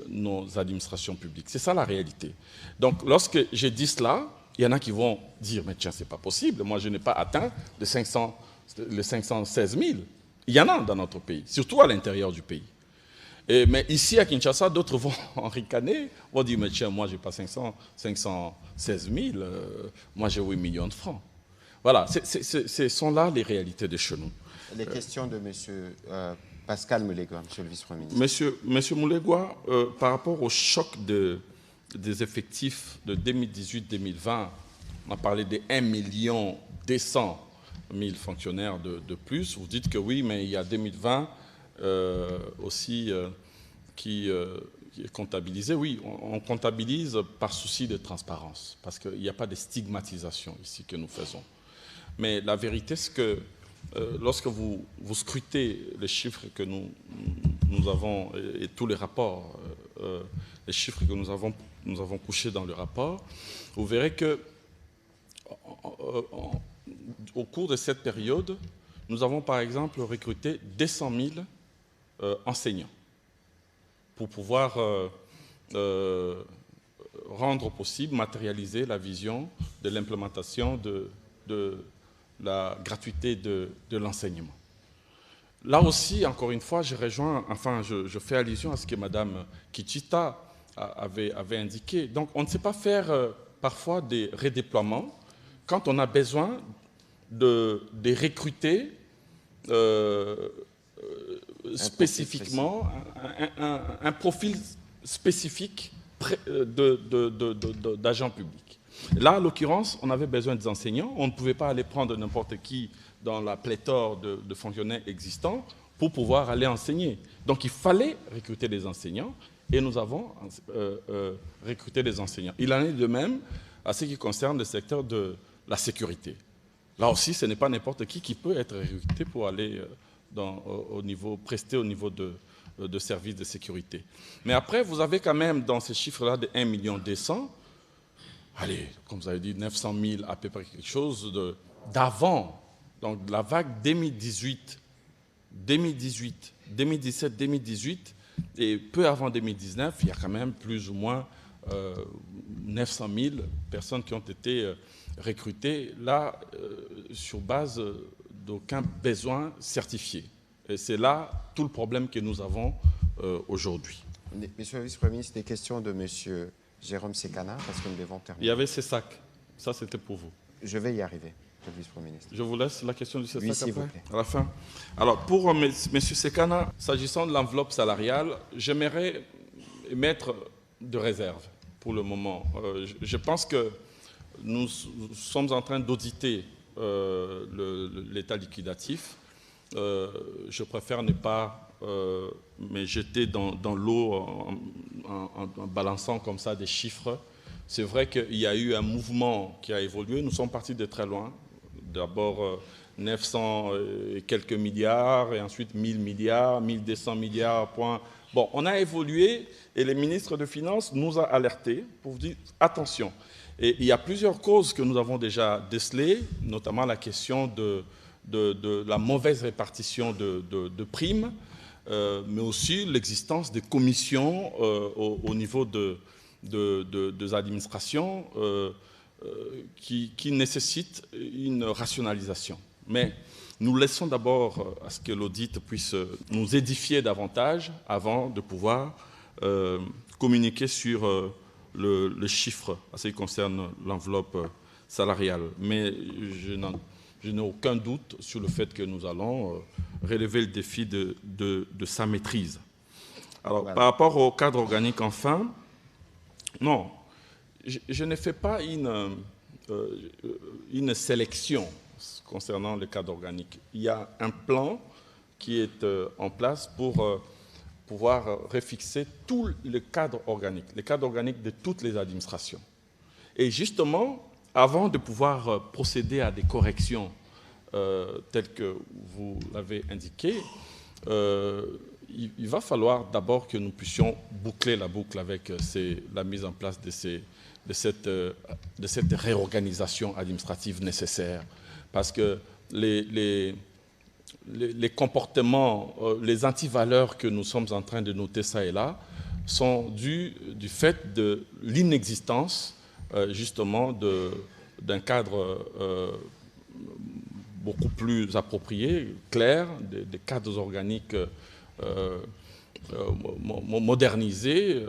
Speaker 1: nos administrations publiques. C'est ça la réalité. Donc, lorsque j'ai dit cela, il y en a qui vont dire « Mais tiens, c'est pas possible, moi je n'ai pas atteint les 516 000 ». Il y en a dans notre pays, surtout à l'intérieur du pays. Mais ici, à Kinshasa, d'autres vont en ricaner, vont dire, mais tiens, moi, j'ai pas 516 000, moi, j'ai 8 millions de francs. Voilà, ce sont là les réalités de chez nous.
Speaker 2: Les questions de M. Pascal Moulegua, Monsieur le Vice-Premier ministre.
Speaker 1: Monsieur Moulegua, par rapport au choc des effectifs de 2018-2020, on a parlé des 1 200 000 fonctionnaires de plus. Vous dites que oui, mais il y a 2020 aussi qui est comptabilisé. Oui, on comptabilise par souci de transparence, parce qu'il n'y a pas de stigmatisation ici que nous faisons. Mais la vérité, c'est que lorsque vous scrutez les chiffres que nous avons, et tous les rapports, les chiffres que nous avons couchés dans le rapport, vous verrez que au cours de cette période, nous avons par exemple recruté 200 000 enseignants pour pouvoir rendre possible, matérialiser la vision de l'implémentation de la gratuité de l'enseignement. Là aussi, encore une fois, je fais allusion à ce que Mme Kichita avait indiqué. Donc, on ne sait pas faire parfois des redéploiements quand on a besoin de recruter spécifiquement un profil spécifique d'agents publics. Là, en l'occurrence, on avait besoin des enseignants. On ne pouvait pas aller prendre n'importe qui dans la pléthore de fonctionnaires existants pour pouvoir aller enseigner. Donc, il fallait recruter des enseignants et nous avons recruté des enseignants. Il en est de même à ce qui concerne le secteur de la sécurité. Là aussi, ce n'est pas n'importe qui peut être recruté pour aller prester au niveau de services de sécurité. Mais après, vous avez quand même dans ces chiffres-là de 1 200 000, allez, comme vous avez dit, 900 000 à peu près quelque chose d'avant, donc de la vague 2017, 2018, et peu avant 2019, il y a quand même plus ou moins 900 000 personnes qui ont été recrutées, là, sur base d'aucun besoin certifié. Et c'est là tout le problème que nous avons aujourd'hui.
Speaker 2: Monsieur le Vice-Premier ministre, des questions de Monsieur Jérôme Sekana, parce que nous devons terminer.
Speaker 1: Il y avait CESAC. Ça, c'était pour vous.
Speaker 2: Je vais y arriver, Monsieur le Vice-Premier ministre.
Speaker 1: Je vous laisse la question du CESAC
Speaker 2: oui, s'il vous plaît.
Speaker 1: À la fin. Alors, pour M. Sekana, s'agissant de l'enveloppe salariale, j'aimerais mettre de réserve pour le moment. Je pense que nous sommes en train d'auditer l'état liquidatif. Je préfère ne pas me jeter dans l'eau en balançant comme ça des chiffres. C'est vrai qu'il y a eu un mouvement qui a évolué. Nous sommes partis de très loin. D'abord 900 et quelques milliards, et ensuite 1000 milliards, 1200 milliards, point. Bon, on a évolué et le ministre des Finances nous a alertés pour dire attention. Et il y a plusieurs causes que nous avons déjà décelées, notamment la question de la mauvaise répartition de primes, mais aussi l'existence des commissions au niveau des administrations qui nécessitent une rationalisation. Mais nous laissons d'abord à ce que l'audit puisse nous édifier davantage avant de pouvoir communiquer sur le chiffre en ce qui concerne l'enveloppe salariale. Mais je n'ai aucun doute sur le fait que nous allons relever le défi de sa maîtrise. Alors, voilà. Par rapport au cadre organique, enfin, non, je ne fais pas une sélection concernant le cadre organique. Il y a un plan qui est en place pour pouvoir refixer tout le cadre organique de toutes les administrations. Et justement, avant de pouvoir procéder à des corrections telles que vous l'avez indiqué, il va falloir d'abord que nous puissions boucler la boucle avec la mise en place de cette réorganisation administrative nécessaire. Parce que les comportements, les antivaleurs que nous sommes en train de noter ça et là, sont dus du fait de l'inexistence justement d'un cadre beaucoup plus approprié, clair, des cadres organiques modernisé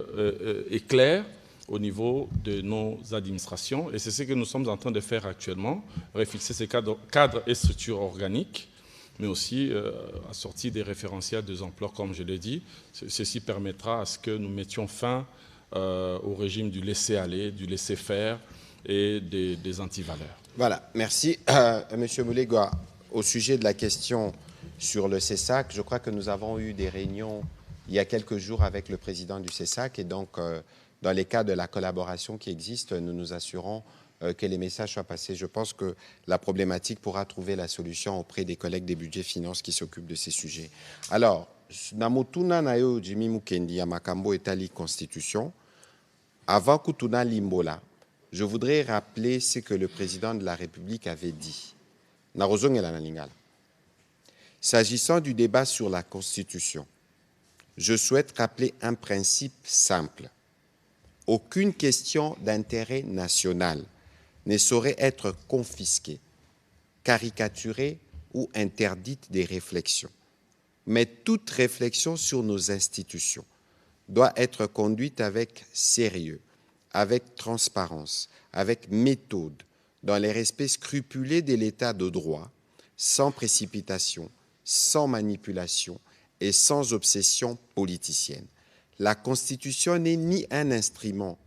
Speaker 1: et clair au niveau de nos administrations. Et c'est ce que nous sommes en train de faire actuellement, refixer ces cadres et structures organiques, mais aussi assortir des référentiels de ampleur, comme je l'ai dit. Ceci permettra à ce que nous mettions fin au régime du laisser-aller, du laisser-faire et des antivaleurs.
Speaker 2: Voilà, merci. Monsieur Moulegua, au sujet de la question sur le CESAC, je crois que nous avons eu des réunions il y a quelques jours avec le président du CESAC et donc dans les cas de la collaboration qui existe, nous nous assurons que les messages soient passés. Je pense que la problématique pourra trouver la solution auprès des collègues des budgets finances qui s'occupent de ces sujets. Alors, Namotuna Nayo Jimmy Mukendi Amakambo Etali Constitution, avant Kutuna Limbola, je voudrais rappeler ce que le président de la République avait dit. S'agissant du débat sur la Constitution, je souhaite rappeler un principe simple. Aucune question d'intérêt national ne saurait être confisquée, caricaturée ou interdite des réflexions. Mais toute réflexion sur nos institutions doit être conduite avec sérieux, avec transparence, avec méthode, dans les respects scrupuleux de l'état de droit, sans précipitation, sans manipulation et sans obsession politicienne. La Constitution n'est ni un instrument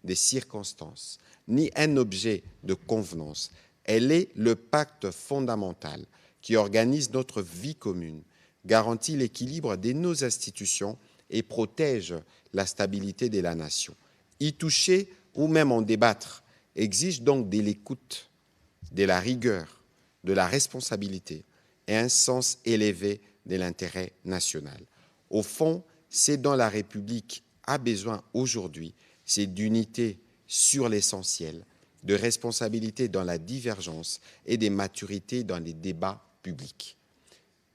Speaker 2: des circonstances, ni un objet de convenance. Elle est le pacte fondamental qui organise notre vie commune, garantit l'équilibre de nos institutions et protège la stabilité de la nation. Y toucher ou même en débattre exige donc de l'écoute, de la rigueur, de la responsabilité et un sens élevé de l'intérêt national. Au fond, ce dont la République a besoin aujourd'hui, c'est d'unité sur l'essentiel, de responsabilité dans la divergence et de maturité dans les débats publics.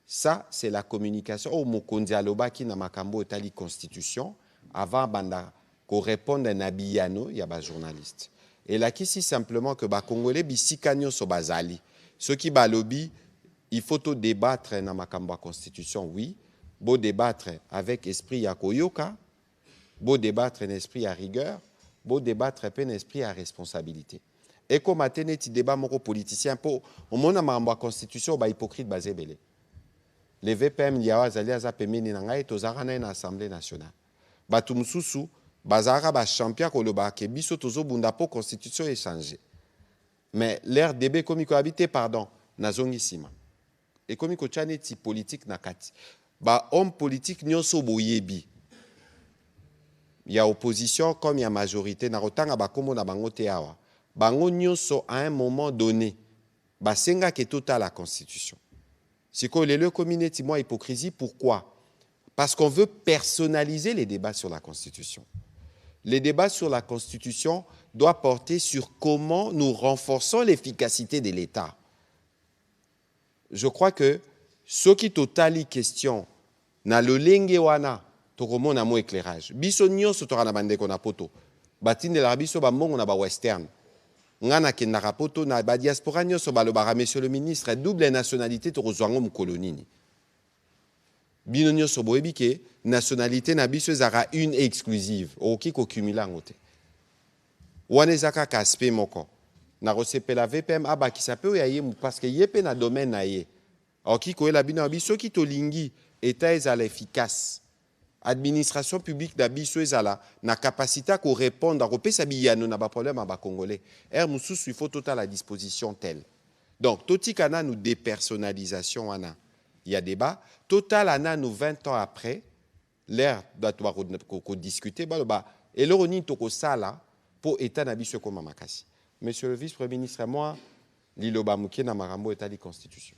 Speaker 2: Ça, c'est la communication. Au Mokondi Aloba qui n'a makambo etali constitution, avant banda qu'on réponde à Nabiyano, il y a des journalistes. Et là, qui si simplement que les Congolais bisikanyo so bazali, ceux qui balobi, il faut tout débattre dans makambo constitution, oui. Beau débattre avec esprit ya koyoka, beau débattre en esprit à rigueur, beau débattre en esprit à responsabilité. Et comme maintenant tu débat moko politicien pour au monde na constitution ba hypocrite basé belé. Les VPM liawa zali aza pemeni na ngai tozara na assemblée nationale. Batu mususu bazara ba champion ko loba ke biso tozo bunda po constitution échanger. Mais l'air DB komi ko habité pardon nazongi sima. Et komi ko tchane ti politique na kati. Ba homme politique nyonso boyebi. Il y a opposition comme il y a majorité na rotanga ba komo na bango te awa. Bango nyonso à un moment donné ba senga ke total la constitution. C'est que le communauté moi hypocrisie pourquoi? Parce qu'on veut personnaliser les débats sur la constitution. Les débats sur la constitution doivent porter sur comment nous renforçons l'efficacité de l'État. Je crois que ce qui totali question na le lenge wana tokomo na mo éclairage biso nyonso to kana bande ko na poto batinde la biso ba mongo na ba western ngana ke na rapoto na ba diaspora nyonso ba lo ba monsieur le ministre double nationalité to kozwango mu kolonini bino nyonso boyebi ke nationalité na biso zara une exclusive oki ko cumula ngote wana zaka ka aspect moko na resepela VPM aba ki sape ya ye parce que yepe na domaine na ye oki ko la bino biso ki to lingi État ezala efficace. Administration publique na biso ezala na capacité à répondre à repesa biyano na ba problème à ba congolais. Mususu il faut total à disposition telle. Donc totikana nous dépersonnalisation wana. Il y a débat total ana nous 20 ans après l'air doit ko discuter ba eloroni to ko sala pour état na biso comme makasi. Monsieur le vice-premier ministre moi liloba mukie na marambo état de constitution.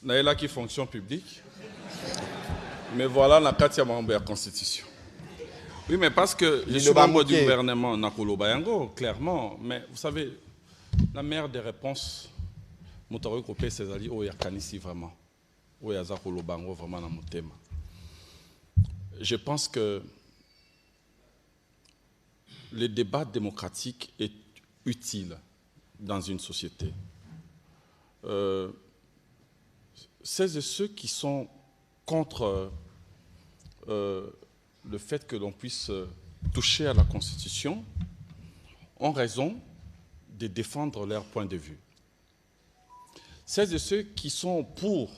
Speaker 1: Naïla qui fonction publique, mais voilà la Katia Mambe à Constitution. Oui, mais parce que je suis membre du gouvernement Nakolo Bayango, clairement, mais vous savez, la meilleure des réponses, Moutaro Kopé Césali, oh, Yakanisi vraiment, oh, Yazakolo Bango vraiment dans mon thème. Je pense que le débat démocratique est utile dans une société. celles et ceux qui sont contre le fait que l'on puisse toucher à la Constitution ont raison de défendre leur point de vue. Celles et ceux qui sont pour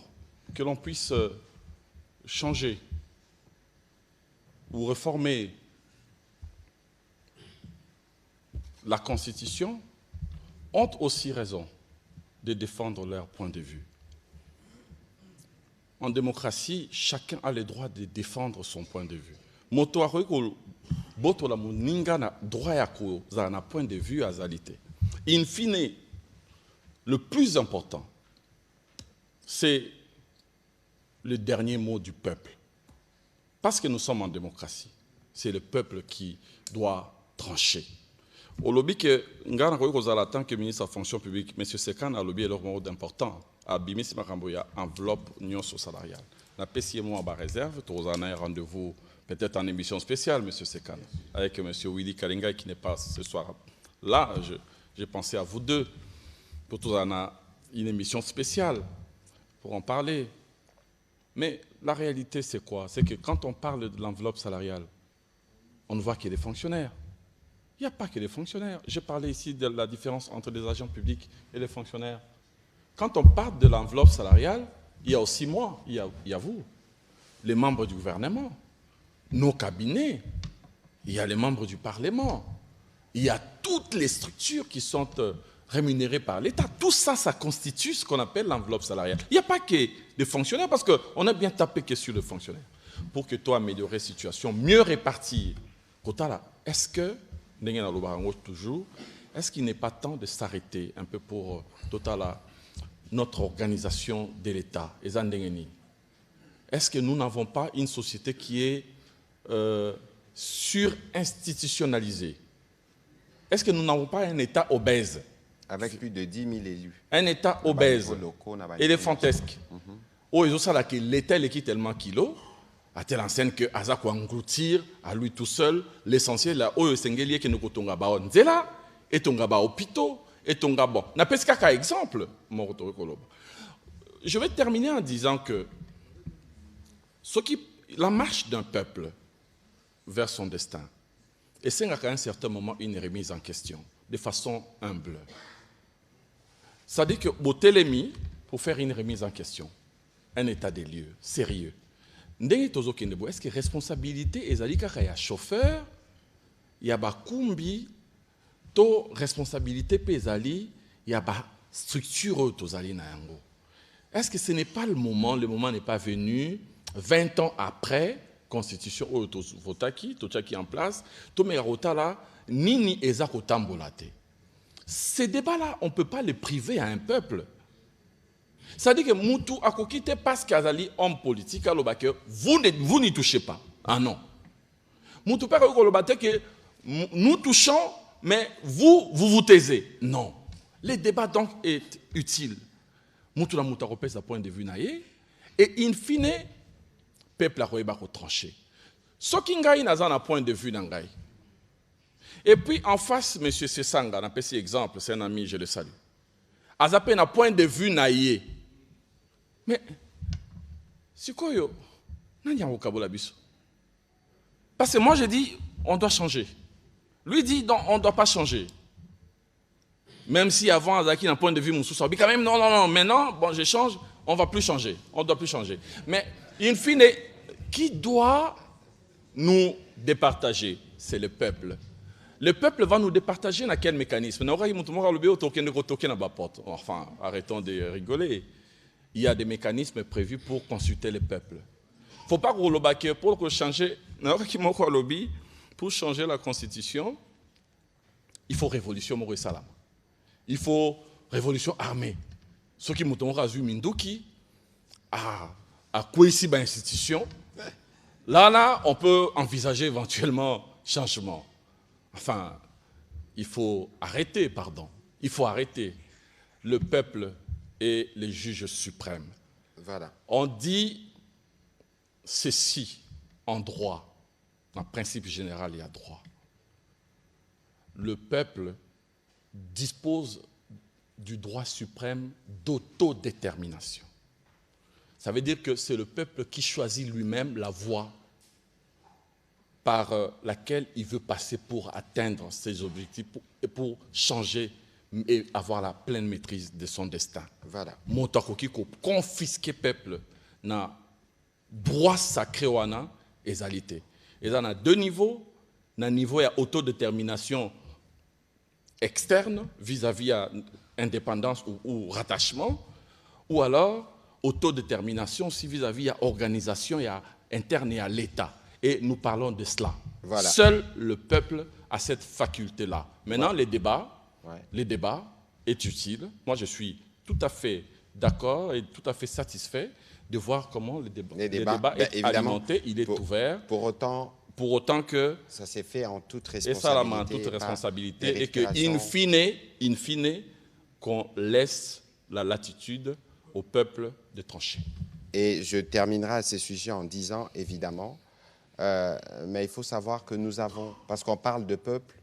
Speaker 1: que l'on puisse changer ou réformer la Constitution ont aussi raison de défendre leur point de vue. En démocratie, chacun a le droit de défendre son point de vue. Moto akoki botola moninga na droit ya kozala na point de vue azalité. In fine, le plus important, c'est le dernier mot du peuple. Parce que nous sommes en démocratie, c'est le peuple qui doit trancher. Au lobby que ngana koki kozala tant que ministre de la fonction publique, M. Sekan a lobby leur mot d'important. À Bimisi Makamboya, enveloppe nyonso salariale. La PCMO en bas réserve, tu as un rendez-vous peut-être en émission spéciale, M. Sekan, avec M. Willy Kalinga qui n'est pas ce soir là. J'ai pensé à vous deux pour tout une émission spéciale pour en parler. Mais la réalité, c'est quoi? C'est que quand on parle de l'enveloppe salariale, on ne voit que des fonctionnaires. Il n'y a pas que des fonctionnaires. J'ai parlé ici de la différence entre les agents publics et les fonctionnaires. Quand on parle de l'enveloppe salariale, il y a aussi moi, il y a vous, les membres du gouvernement, nos cabinets, il y a les membres du Parlement, il y a toutes les structures qui sont rémunérées par l'État. Tout ça, ça constitue ce qu'on appelle l'enveloppe salariale. Il n'y a pas que des fonctionnaires, parce qu'on a bien tapé que sur les fonctionnaires. Pour que toi, améliorer la situation, mieux répartir. Est-ce que, toujours, est-ce qu'il n'est pas temps de s'arrêter un peu pour notre organisation de l'État? Est-ce que nous n'avons pas une société qui est sur-institutionnalisée? Est-ce que nous n'avons pas un État obèse?
Speaker 2: Avec plus de 10 000 élus.
Speaker 1: Un État obèse, éléphantesque. Oh, ils ont ça là que l'État est tellement kilo, à telle enseigne que Azak va engloutir à lui tout seul l'essentiel là. Oh, c'est ngeli que nous kotonga ba onzela, et tonga ba hôpitaux, et tonga bon. N'a pas ce cas exemple, mon retour Koloba. Je vais terminer en disant que la marche d'un peuple vers son destin, et c'est à un certain moment une remise en question, de façon humble. Ça dit que Botelemi, pour faire une remise en question, un état des lieux, sérieux. Est-ce que responsabilité est il y a chauffeur, il y a kumbi, to responsabilité pesali, il y a structure tozali na yango. Est-ce que ce n'est pas le moment n'est pas venu 20 ans après constitution votaki en place, to megarota là nini ezako tambolate. Ces débats-là, on ne peut pas les priver à un peuple. Ça dit que Moutou a quitté parce qu'Azali, homme politique, vous n'y touchez pas. Ah non. Moutou pas que nous touchons, mais vous taisez. Non. Les débats donc est utile. Moutou la Mouta repèse à point de vue naïe, et in fine, peuple a tranché. Ce qui est un point de vue nangai. Et puis en face, M. Sessanga, on a pris cet exemple, c'est un ami, je le salue. Azapé un point de vue naïe. Mais, c'est quoi yo? Parce que moi je dis, on doit changer. Lui dit, non, on ne doit pas changer. Même si avant, Azaki a un point de vue, Moussou Sabi, quand même, non, maintenant, bon, je change, on ne va plus changer. On ne doit plus changer. Mais, in fine, qui doit nous départager? C'est le peuple. Le peuple va nous départager dans quel mécanisme? Enfin, arrêtons de rigoler. Il y a des mécanismes prévus pour consulter le peuple. Il ne faut pas que pour changer, pour changer la constitution, il faut révolution Salam. Il faut révolution armée. Ce qui m'a razu Minduki à quoi ici institution. Là, on peut envisager éventuellement changement. Enfin, il faut arrêter, pardon. Il faut arrêter. Le peuple est le juge suprême.
Speaker 2: Voilà.
Speaker 1: On dit ceci en droit. En principe général, il y a droit. Le peuple dispose du droit suprême d'autodétermination. Ça veut dire que c'est le peuple qui choisit lui-même la voie par laquelle il veut passer pour atteindre ses objectifs et pour changer et avoir la pleine maîtrise de son destin.
Speaker 2: Voilà.
Speaker 1: Motakoki ko confisquer peuple na droit sacré wana ezalité. Et ça a deux niveaux. Un niveau à autodétermination externe vis-à-vis à indépendance ou rattachement, ou alors autodétermination aussi vis-à-vis à organisation et à interne et à l'État. Et nous parlons de cela.
Speaker 2: Voilà.
Speaker 1: Seul le peuple a cette faculté-là. Maintenant, les débats est utile. Moi, je suis tout à fait d'accord et tout à fait satisfait de voir comment le débat est alimenté, il est ouvert. Pour autant que
Speaker 2: ça s'est fait en toute responsabilité.
Speaker 1: Et ça en toute responsabilité. Et que, in fine, qu'on laisse la latitude au peuple de trancher.
Speaker 2: Et je terminerai à ce sujet en disant, évidemment, mais il faut savoir que nous avons, parce qu'on parle de peuple,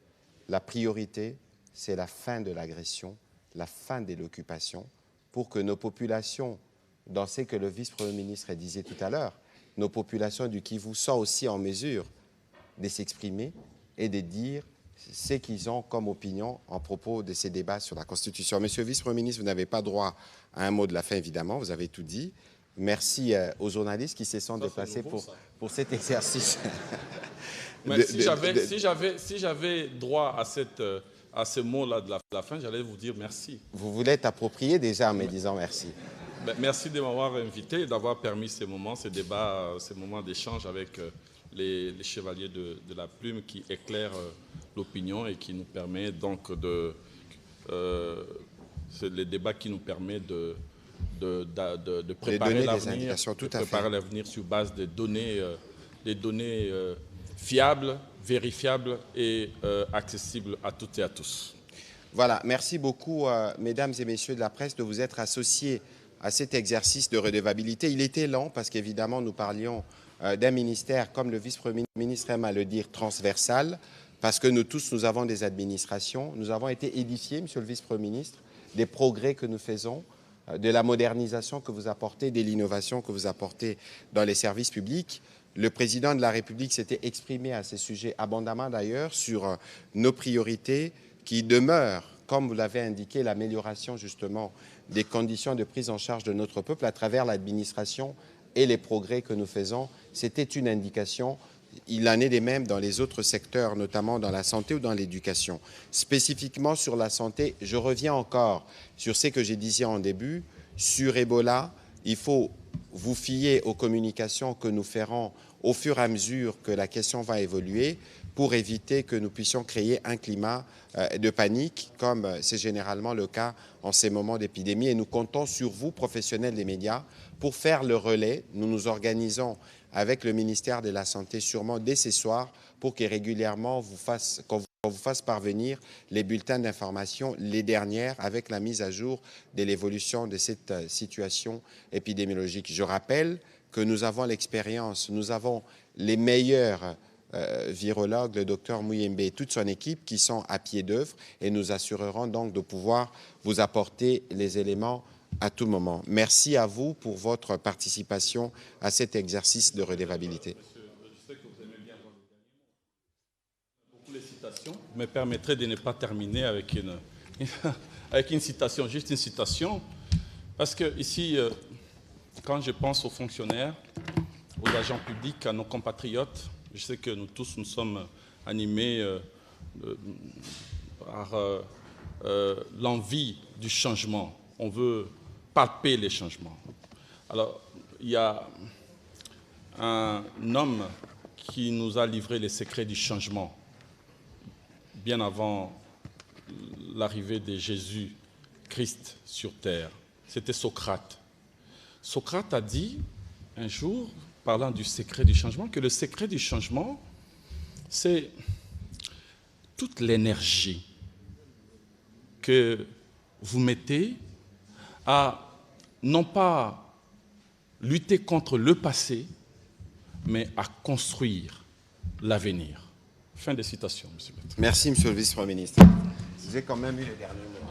Speaker 2: la priorité, c'est la fin de l'agression, la fin de l'occupation, pour que nos populations, dans ce que le vice-premier ministre disait tout à l'heure, nos populations du Kivu soient aussi en mesure de s'exprimer et de dire ce qu'ils ont comme opinion en propos de ces débats sur la Constitution. Monsieur le vice-premier ministre, vous n'avez pas droit à un mot de la fin, évidemment, vous avez tout dit. Merci aux journalistes qui se sont déplacés pour cet exercice.
Speaker 1: Mais si j'avais droit à ce mot-là de la fin, j'allais vous dire merci.
Speaker 2: Vous voulez t'approprier déjà en me disant merci.
Speaker 1: Merci de m'avoir invité et d'avoir permis ces moments, ces débats, ces moments d'échange avec les chevaliers de la plume qui éclairent l'opinion et qui nous permet donc de... c'est les débats qui nous permettent de préparer l'avenir sur base de données fiables, vérifiables et accessibles à toutes et à tous.
Speaker 2: Voilà, merci beaucoup, mesdames et messieurs de la presse, de vous être associés à cet exercice de redevabilité. Il était lent parce qu'évidemment, nous parlions d'un ministère, comme le vice-premier ministre aime à le dire, transversal, parce que nous tous, nous avons des administrations. Nous avons été édifiés, monsieur le vice-premier ministre, des progrès que nous faisons, de la modernisation que vous apportez, de l'innovation que vous apportez dans les services publics. Le président de la République s'était exprimé à ce sujet abondamment d'ailleurs sur nos priorités qui demeurent, comme vous l'avez indiqué, l'amélioration justement des conditions de prise en charge de notre peuple à travers l'administration et les progrès que nous faisons. C'était une indication. Il en est des mêmes dans les autres secteurs, notamment dans la santé ou dans l'éducation. Spécifiquement sur la santé, je reviens encore sur ce que j'ai dit en début. Sur Ebola, il faut vous fier aux communications que nous ferons au fur et à mesure que la question va évoluer pour éviter que nous puissions créer un climat de panique, comme c'est généralement le cas en ces moments d'épidémie. Et nous comptons sur vous, professionnels des médias, pour faire le relais. Nous nous organisons avec le ministère de la Santé sûrement dès ce soir pour que régulièrement qu'on vous fasse parvenir les bulletins d'information, les dernières, avec la mise à jour de l'évolution de cette situation épidémiologique. Je rappelle que nous avons l'expérience, nous avons les meilleurs virologues, le docteur Mouyembe et toute son équipe qui sont à pied d'œuvre et nous assurerons donc de pouvoir vous apporter les éléments à tout moment. Merci à vous pour votre participation à cet exercice de redevabilité.
Speaker 1: Je sais que vous aimez bien avoir beaucoup les citations. Vous me permettrez de ne pas terminer avec une citation, juste une citation, parce que ici, quand je pense aux fonctionnaires, aux agents publics, à nos compatriotes, je sais que nous tous, nous sommes animés par l'envie du changement. On veut palper les changements. Alors, il y a un homme qui nous a livré les secrets du changement bien avant l'arrivée de Jésus-Christ sur terre. C'était Socrate. Socrate a dit un jour, parlant du secret du changement, que le secret du changement, c'est toute l'énergie que vous mettez à non pas lutter contre le passé, mais à construire l'avenir. Fin de citation, M. Bertrand.
Speaker 2: Merci, M. le vice-premier ministre. J'ai quand même eu le dernier mot.